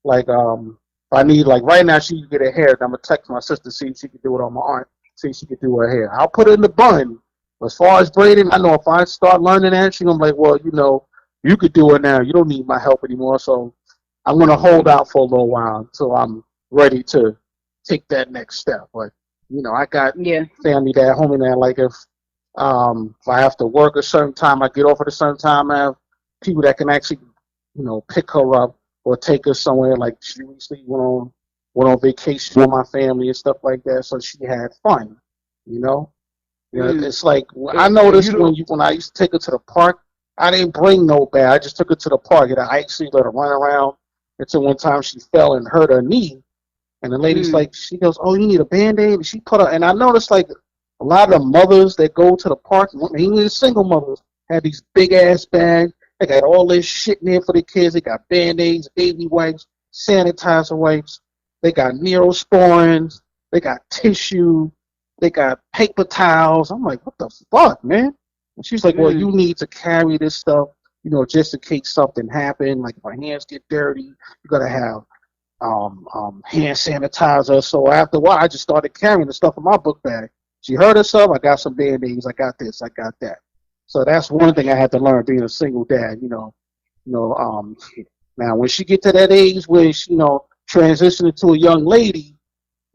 Like if I need, like right now, she can get her hair. I'm gonna text my sister see if she can do it on my aunt. See if she can do her hair. I'll put it in the bun. As far as braiding, I know if I start learning that, she's gonna be like, well, you could do it now. You don't need my help anymore. So I'm gonna hold out for a little while until I'm ready to take that next step. But I got family that homie that, like, if I have to work a certain time, I get off at a certain time. I have people that can actually, pick her up or take her somewhere. Like, she recently went on vacation with my family and stuff like that, so she had fun. It's like I noticed when I used to take her to the park, I didn't bring no bag. I just took her to the park and I actually let her run around until one time she fell and hurt her knee. And the lady's like, she goes, "Oh, you need a Band-Aid?" And she put her, and I noticed like a lot of the mothers that go to the park, even the single mothers, have these big ass bags. They got all this shit in there for the kids. They got Band-Aids, baby wipes, sanitizer wipes. They got Neosporins. They got tissue. They got paper towels. I'm like, what the fuck, man? And she's like, well, you need to carry this stuff, just in case something happened. Like if my hands get dirty, you gotta have hand sanitizer. So after a while, I just started carrying the stuff in my book bag. She heard herself. I got some Band-Aids. I got this. I got that. So that's one thing I had to learn being a single dad. Now when she get to that age where she, transition into a young lady,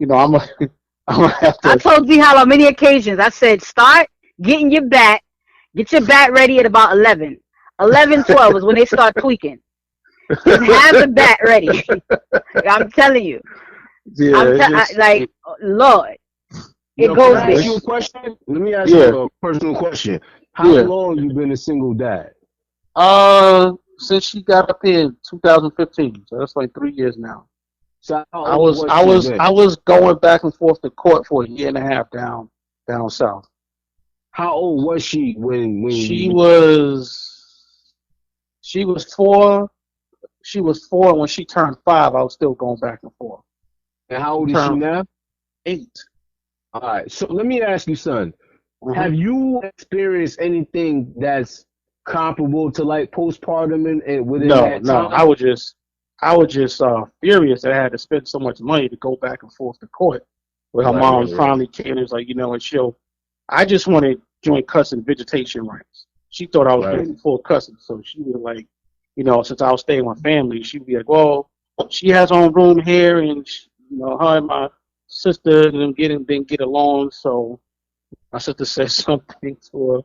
I'm gonna have to. I told Z-Hal on many occasions. I said, start getting your bat. Get your bat ready at about 11. 11, 12 is when they start tweaking. Just have the bat ready. I'm telling you. Yeah, Lord. It goes there. Let me ask you a personal question. How long you been a single dad? Since she got up here in 2015, so that's like 3 years now. So I was going back and forth to court for a year and a half down south. How old was she when she was 4? She was 4, and when she turned 5, I was still going back and forth. And how old is she now? 8. All right. So let me ask you, son. Have you experienced anything that's comparable to like postpartum and within that time? No. I was just furious that I had to spend so much money to go back and forth to court. Where her mom finally came and was like, and I just wanted joint custody vegetation rights. she thought I was Right. really full cousin. So she was like, since I was staying with my family, she'd be like, well, she has her own room here, and her and my sister and them didn't get along. So my sister said something to her,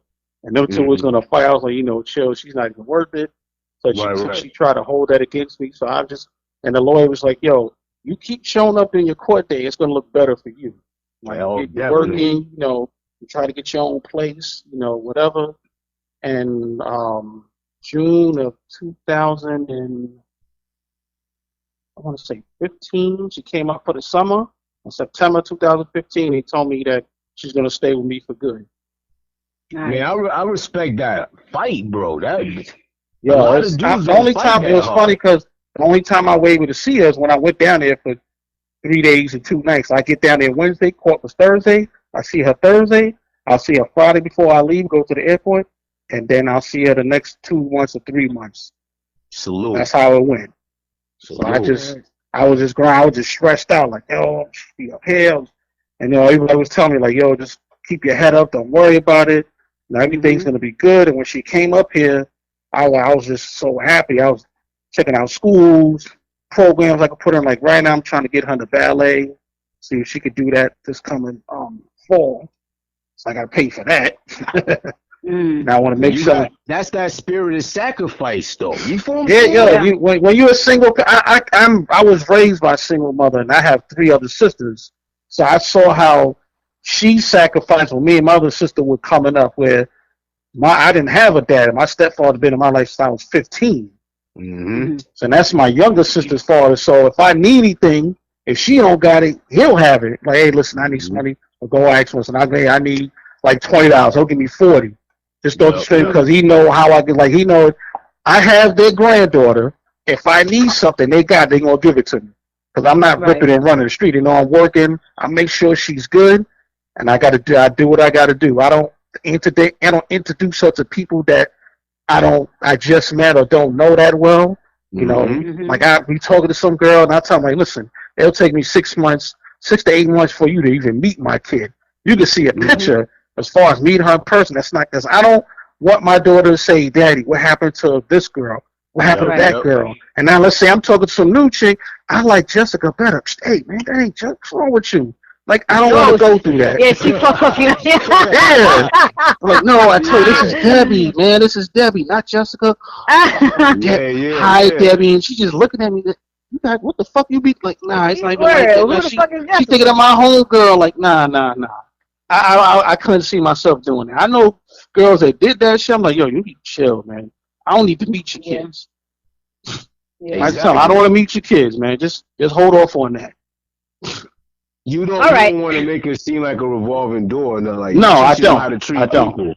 and them two was gonna fight. I was like, chill. She's not even worth it. So she tried to hold that against me. So and the lawyer was like, yo, you keep showing up in your court day, it's gonna look better for you. Like you're working, you try to get your own place, whatever. And June of 2000 and I want to say 15, she came out for the summer. In September 2015, he told me that she's gonna stay with me for good. Man, I respect that fight, bro. The only time it was funny because the only time I was able to see her is when I went down there for 3 days and 2 nights. I get down there Wednesday, court was Thursday. I see her Thursday. I'll see her Friday before I leave, go to the airport, and then I'll see her the next 2 months or 3 months. Salute. That's how it went. Salute. So I was just stressed out, like, yo, she up here. And everybody was telling me, like, yo, just keep your head up, don't worry about it. Everything's gonna be good. And when she came up here, I was just so happy. I was checking out schools, programs I could put her in. Like right now, I'm trying to get her into ballet, see if she could do that this coming fall. So I got to pay for that. Now I want to make sure. That's that spirit of sacrifice, though. You feel me? Yeah. When you're a single, I was raised by a single mother, and I have 3 other sisters. So I saw how she sacrificed when me and my other sister were coming up. Where I didn't have a dad. My stepfather been in my life since I was 15. So that's my younger sister's father. So if I need anything, if she don't got it, he'll have it. Like, hey, listen, I need some money. I'll go ask for some. I need like $20. He'll give me 40. Just throw it straight because he know how I can. Like he know I have their granddaughter. If I need something, they gonna give it to me because I'm not ripping and running the street. I'm working. I make sure she's good, and I do what I gotta do. I don't introduce her to people that I just met or don't know that well. Like I be talking to some girl and I tell them, like, listen, it'll take me 6 to 8 months for you to even meet my kid. You can see a picture as far as meeting her in person. That's not because I don't want my daughter to say, Daddy, what happened to this girl? What happened to that girl? And now let's say I'm talking to some new chick. I like Jessica better. Hey man, that ain't Jessica. What's wrong with you? Like, I don't want to go through that. Yeah, she fuck up you. Yeah. I'm like, no, I told you, this is Debbie, man. This is Debbie, not Jessica. Hi, Debbie. And she just looking at me. You got, what the fuck you be like? Nah, it's not even like that. Man, she thinking of my homegirl. Like, nah. I couldn't see myself doing that. I know girls that did that shit. I'm like, yo, you need to chill, man. I don't need to meet your kids. Yeah. I tell them, I don't want to meet your kids, man. Just hold off on that. You don't want to make it seem like a revolving door. No, I don't. People.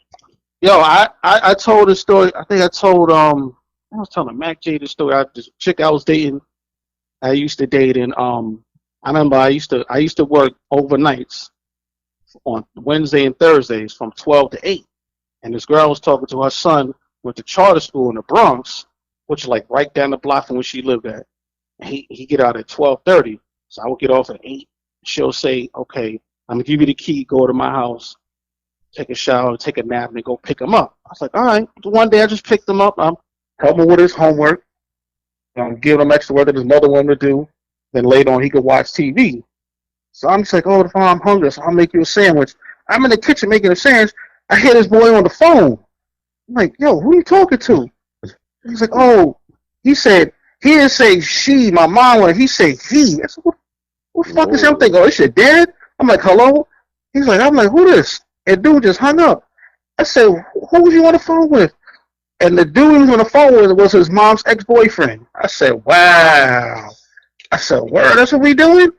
Yo, I told a story. I think I told I was telling Mac J the story. This chick I was dating. I used to date, and I remember I used to work overnights on Wednesday and Thursdays from 12 to 8. And this girl was talking to her son, went to charter school in the Bronx, which is like right down the block from where she lived at. And he get out at 12:30, so I would get off at 8. She'll say, okay, I'm going to give you the key, go to my house, take a shower, take a nap, and then go pick him up. I was like, all right. One day I just picked him up. I'm helping him with his homework. I'm giving him extra work that his mother wanted to do. Then later on, he could watch TV. So I'm just like, oh, I'm hungry, so I'll make you a sandwich. I'm in the kitchen making a sandwich. I hear this boy on the phone. I'm like, yo, who are you talking to? He's like, oh, he didn't say she, my mom, he said he. I said, what the fuck is him thinking? Oh, it's your dad? I'm like, hello? I'm like, who this? And dude just hung up. I said, who was you on the phone with? And the dude he was on the phone with was his mom's ex-boyfriend. I said, wow. I said, word, that's what we doing?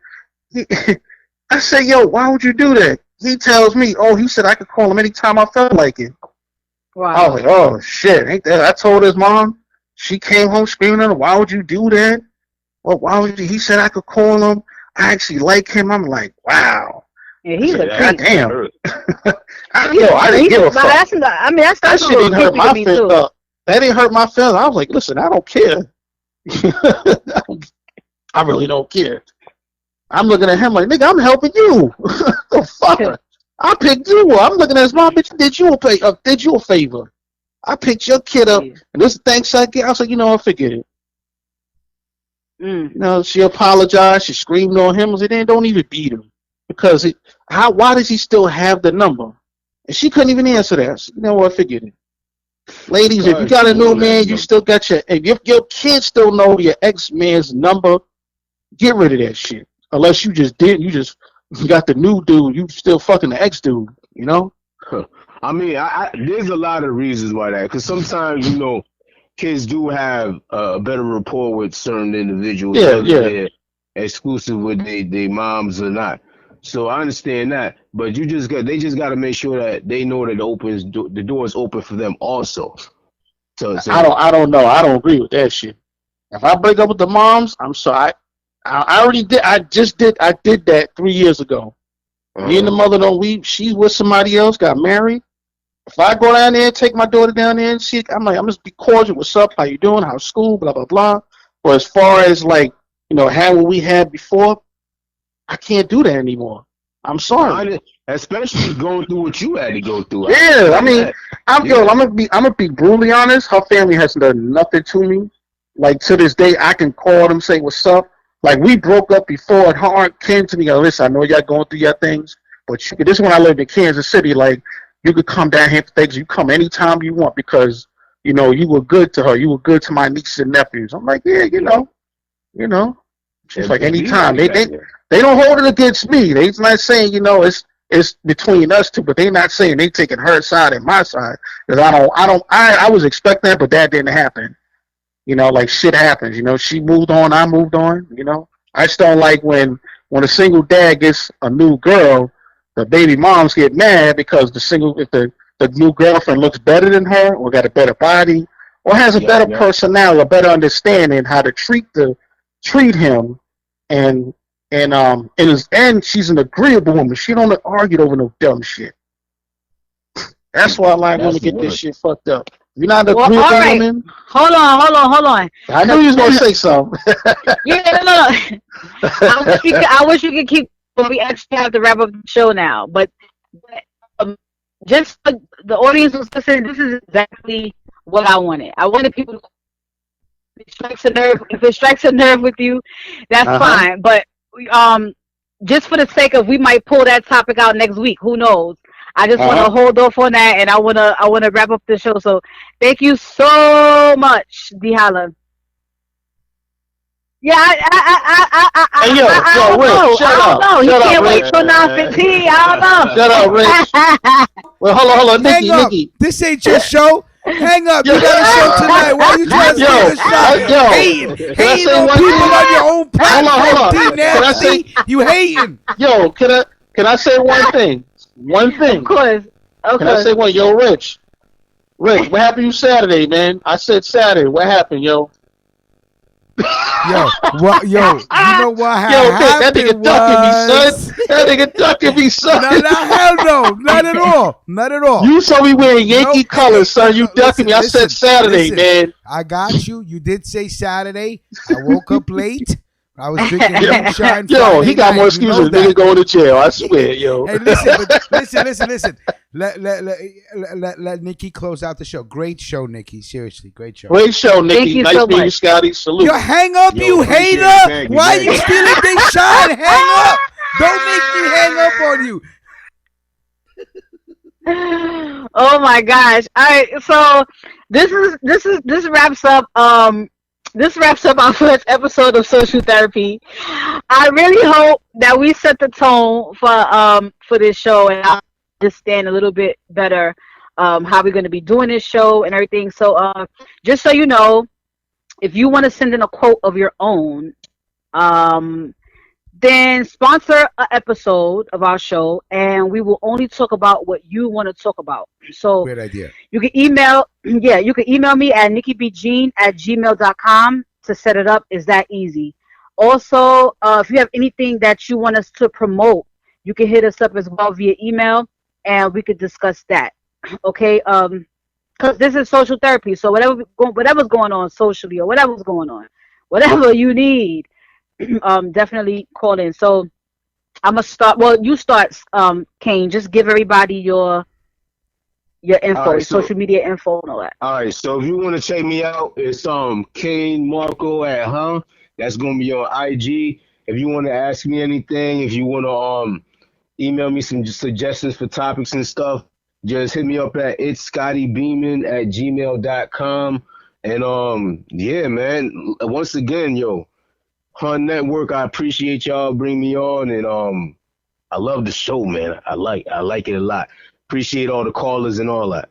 I said, yo, why would you do that? He tells me, he said I could call him anytime I felt like it. Wow. I was like, oh, shit, ain't that? I told his mom. She came home screaming at him, why would you do that? Well, why would you? He said I could call him. I actually like him. I'm like, wow. Yeah, he's a God damn. I didn't give a fuck. That's that shit didn't hurt my feelings. That didn't hurt my feelings. I was like, listen, I don't care. I really don't care. I'm looking at him like, nigga, I'm helping you. The fuck? I picked you up. I'm looking at his mom, bitch, did you a favor. I picked your kid up, and this thanks I get. I was like, you know what, forget it. You know, she apologized. She screamed on him. I said, then don't even beat him because why does he still have the number? And she couldn't even answer that. So, you know what, forget it. Ladies, if you got a new man, you still got if your kids still know your ex-man's number, get rid of that shit. Unless you just got the new dude, you still fucking the ex-dude, you know? I mean, there's a lot of reasons why that, because sometimes, you know, kids do have a better rapport with certain individuals, whether they're exclusive with their moms or not. So I understand that, but they just got to make sure that they know that the door is open for them also. So I don't know. I don't agree with that shit. If I break up with the moms, I'm sorry. I already did. I did that 3 years ago. Me and the mother don't. She's with somebody else. Got married. If I go down there and take my daughter down there and see, I'm just be cordial. What's up? How you doing? How's school? Blah blah blah. But as far as like, you know, have what we had before, I can't do that anymore. I'm sorry. Especially going through what you had to go through. Yeah, I mean, I'm gonna be brutally honest. Her family has done nothing to me. Like to this day, I can call them, say what's up. Like we broke up before, and her aunt came to me and listen, I know y'all going through your things, but this is when I lived in Kansas City. Like you could come down here for things. You come anytime you want because you know you were good to her. You were good to my nieces and nephews. I'm like, yeah, you know. She's like anytime. They don't hold it against me. They're not saying, you know, it's between us two, but they're not saying they taking her side and my side. Because I was expecting that, but that didn't happen. You know, like shit happens. You know, she moved on, I moved on. You know, I just don't like when a single dad gets a new girl, the baby moms get mad because if the new girlfriend looks better than her or got a better body or has a better personality, a better understanding how to treat him, and she's an agreeable woman. She don't argue over no dumb shit. That's why I like when to get this shit fucked up. You're not an agreeable woman. Hold on. I knew you was gonna say something. No. I wish you could keep. We actually have to wrap up the show now, but just for the audience was listening, this is exactly what I wanted. I wanted people to. If it strikes a nerve with you, that's fine. But just for the sake of, we might pull that topic out next week. Who knows? I just want to hold off on that, and I wanna wrap up the show. So thank you so much, D Holla. Yeah, Hey, yo, Rich, shut up. I don't know. He can't wait till 9:15. I don't know. Shut up, Rich. Well, hold on, Nicki. This ain't your show. Hang up. You got a show tonight. Why are you trying to steal the shot? Hating on people on your own platform. Hold on. Can I say, you hating? Yo, can I say one thing? One thing. Of course. Okay. Can I say one? Yo, Rich, what happened to you Saturday, man? I said Saturday. What happened, yo? Yo, you know what happened? That nigga ducking me, son. That nigga ducking me, son. No, hell no. Not at all. Not at all. You saw me wearing Yankee colors, son. You ducking me. I said Saturday, man. I got you. You did say Saturday. I woke up late. I was drinking moonshine. Yo, he got more excuses than nigga going to jail. I swear, yo. Hey, listen. Let Nicki close out the show. Great show, Nicki. Seriously, great show. Great show, Nicki. Thank you nice so meeting you, much. Scotty. Salute. Yo, hang up, you hater. Why are you stealing Big Sean? Hang up. Don't make me hang up on you. Oh my gosh. All right, so this wraps up our first episode of Social Therapy. I really hope that we set the tone for this show, and I understand a little bit better how we're going to be doing this show and everything. So just so you know, if you want to send in a quote of your own, then sponsor an episode of our show, and we will only talk about what you want to talk about. So great idea. You can email me at nickibjean@gmail.com to set it up. Is that easy? Also, if you have anything that you want us to promote, you can hit us up as well via email, and we could discuss that. Okay? Because this is social therapy, so whatever's going on socially or whatever's going on, whatever you need, definitely call in. So I'm gonna start. Well, you start, Caine. Just give everybody your your info, All right, your social media info, and all that. all right. So if you want to check me out, it's Caine Marco at That's gonna be on IG. If you want to ask me anything, if you want to email me some suggestions for topics and stuff, just hit me up at itsScottyBeeman@gmail.com. And yeah, man. Once again, yo, Hun Network, I appreciate y'all bringing me on, and I love the show, man. I like it a lot. Appreciate all the callers and all that.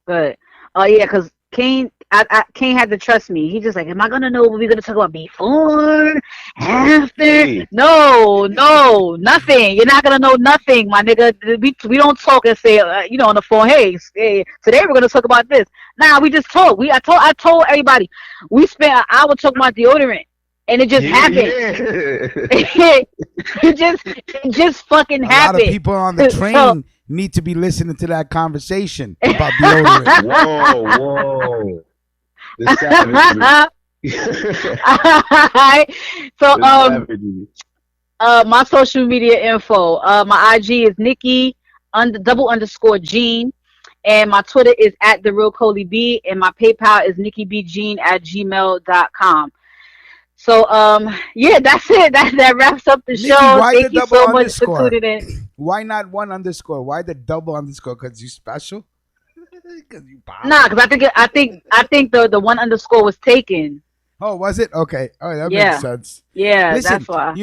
Good. Oh yeah, because Caine had to trust me. He just like, am I gonna know what we're gonna talk about before, after? Hey. No, nothing. You're not gonna know nothing, my nigga. We don't talk and say, on the phone. Hey, today we're gonna talk about this. Nah, we just talk. I told everybody. We spent an hour talking about deodorant, and it just happened. Yeah. it just fucking happened. A lot of people on the train need to be listening to that conversation about deodorant. Whoa. The savagery. So The savagery. my social media info. My IG is Nicki _Jean, and my Twitter is @TheRealColeyB, and my PayPal is NickiBJean@gmail.com. So yeah, that's it. That wraps up the Nicki, show. why Thank the you double so much underscore? for tuning in. Why not one underscore? Why the double underscore? Because you special? Because you pop. Nah, because I think the one underscore was taken. Oh, was it? Okay. All right, that Yeah. makes sense. Yeah, Listen, that's why.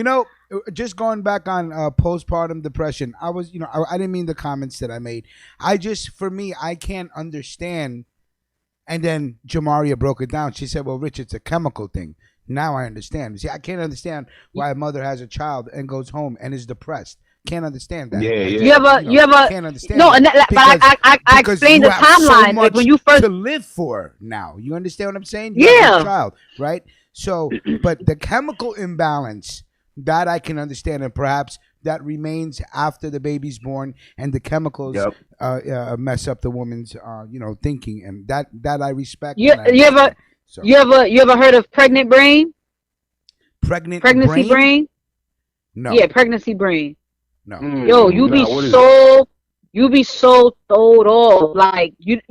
Just going back on postpartum depression, I was, I didn't mean the comments that I made. For me, I can't understand. And then Jamaria broke it down. She said, well, Rich, it's a chemical thing. Now I understand. See, I can't understand why a mother has a child and goes home and is depressed. Can't understand that. Yeah. You ever can't understand. No, that but I explained the timeline. So like when you first to live for now. You understand what I'm saying? Yeah. You have a child, right? So, but the chemical imbalance that I can understand, and perhaps that remains after the baby's born, and the chemicals mess up the woman's thinking, and that I respect. You ever heard of pregnant brain? Pregnancy brain? No. Yeah, pregnancy brain. No. Yo, you be so throwed off. Like you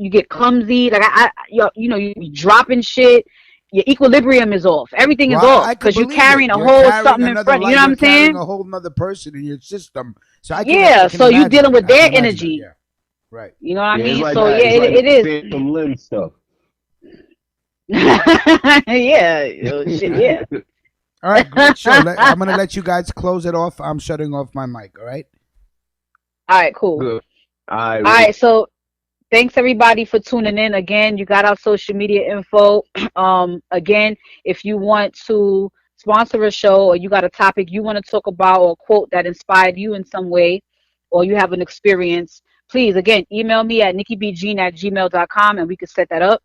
get clumsy. Like you be dropping shit. Your equilibrium is off. Everything is off because you're carrying something in front. You know what I'm saying? A whole nother person in your system. So so you're dealing with their energy. Yeah. Right. You know what I mean? Like so that. it is. Some limb stuff. Yeah. Shit. Yeah. All right, great show. I'm gonna let you guys close it off. I'm shutting off my mic. All right. All right. Cool. Good. All right. So, thanks everybody for tuning in. Again, you got our social media info. Again, if you want to sponsor a show, or you got a topic you want to talk about, or a quote that inspired you in some way, or you have an experience, please again email me at nickibjean@gmail.com, and we can set that up.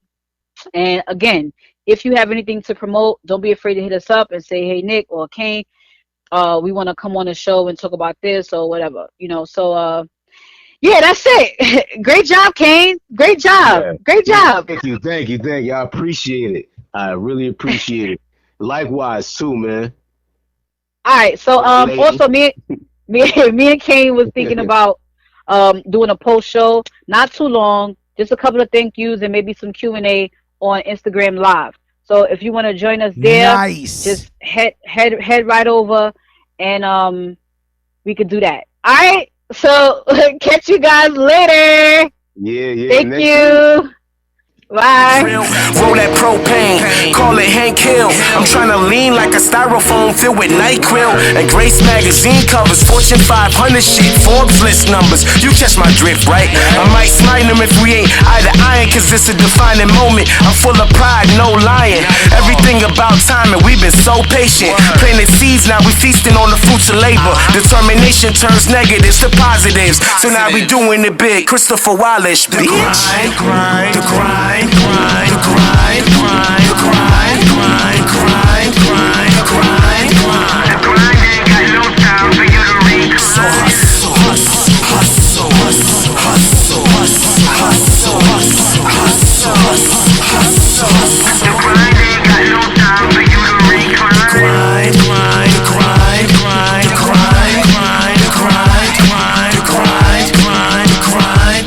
And again, if you have anything to promote, don't be afraid to hit us up and say, hey, Nick or Caine, we want to come on the show and talk about this or whatever, So, yeah, that's it. Great job, Caine. Great job. Yeah. Great job. Thank you. I appreciate it. I really appreciate it. Likewise, too, man. All right. So, also, me and Caine was thinking about doing a post show, not too long, just a couple of thank yous and maybe some Q&A on Instagram Live. So if you want to join us there, just head right over, and we could do that. All right. So catch you guys later. Yeah. Thank you. Bye. Roll that propane, call it Hank Hill. I'm trying to lean like a styrofoam filled with NyQuil. And Grace magazine covers, Fortune 500 shit, Forbes list numbers. You catch my drift, right? I might smite them if we ain't eye to eye, cause it's a defining moment. I'm full of pride, no lying. Everything about time, and we've been so patient. Planted seeds, now we feasting on the fruits of labor. Determination turns negatives to positives. So now we doing it big, Christopher Wallace, bitch. The grind. The grind, the grind, the grind, the grind, grind, grind, grind, the grind, grind. The grind ain't got no time for you to read. So hustle, hustle, hustle, hustle, hustle, hustle, hustle, hustle, hustle, hustle. The grind ain't got no time for you to read. Grind, grind, grind, grind, grind, grind, grind, grind, grind, grind, grind.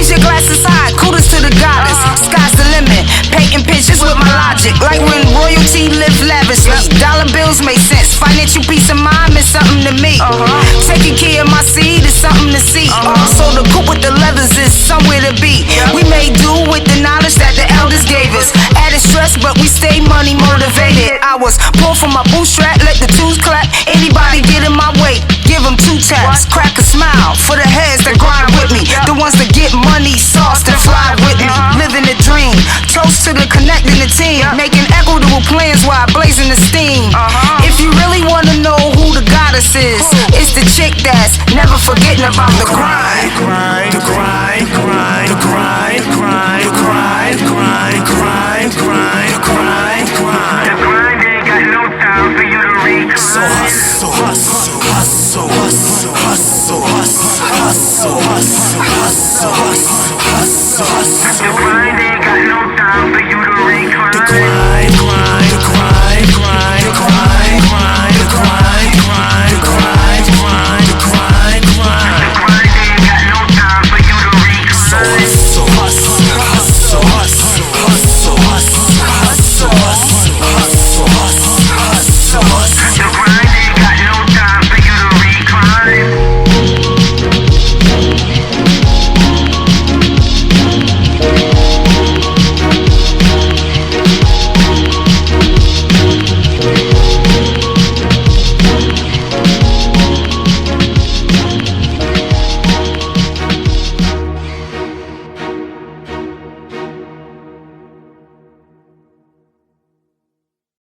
Raise your glasses high, kudos to the goddess. Sky's the limit, painting pictures with my logic. Like when royalty live lavishly. Dollar bills make sense, financial peace of mind means something to me. Taking care of my seed is something to see. Also the coupe with the leathers is somewhere to be. We made do with the knowledge that the elders gave us. Added stress, but we stay money motivated. I was pulled from my bootstrap, let the tools clap. Anybody get in my way, give them 2 taps. Crack a smile for the heads that grind with me. The ones that get money, sauce that fly with me. Living the dream, toast to the connecting the team. Making equitable plans while blazing the steam. If you really wanna know who the goddess is, it's the chick that's never forgetting about the grind. The grind, grind, the grind, grind, grind, grind, grind, grind, grind, grind. The grind ain't got no time for you to read. So hustle, hustle, hustle, hustle, hustle, hustle, hustle, hustle, hustle, hustle, hustle.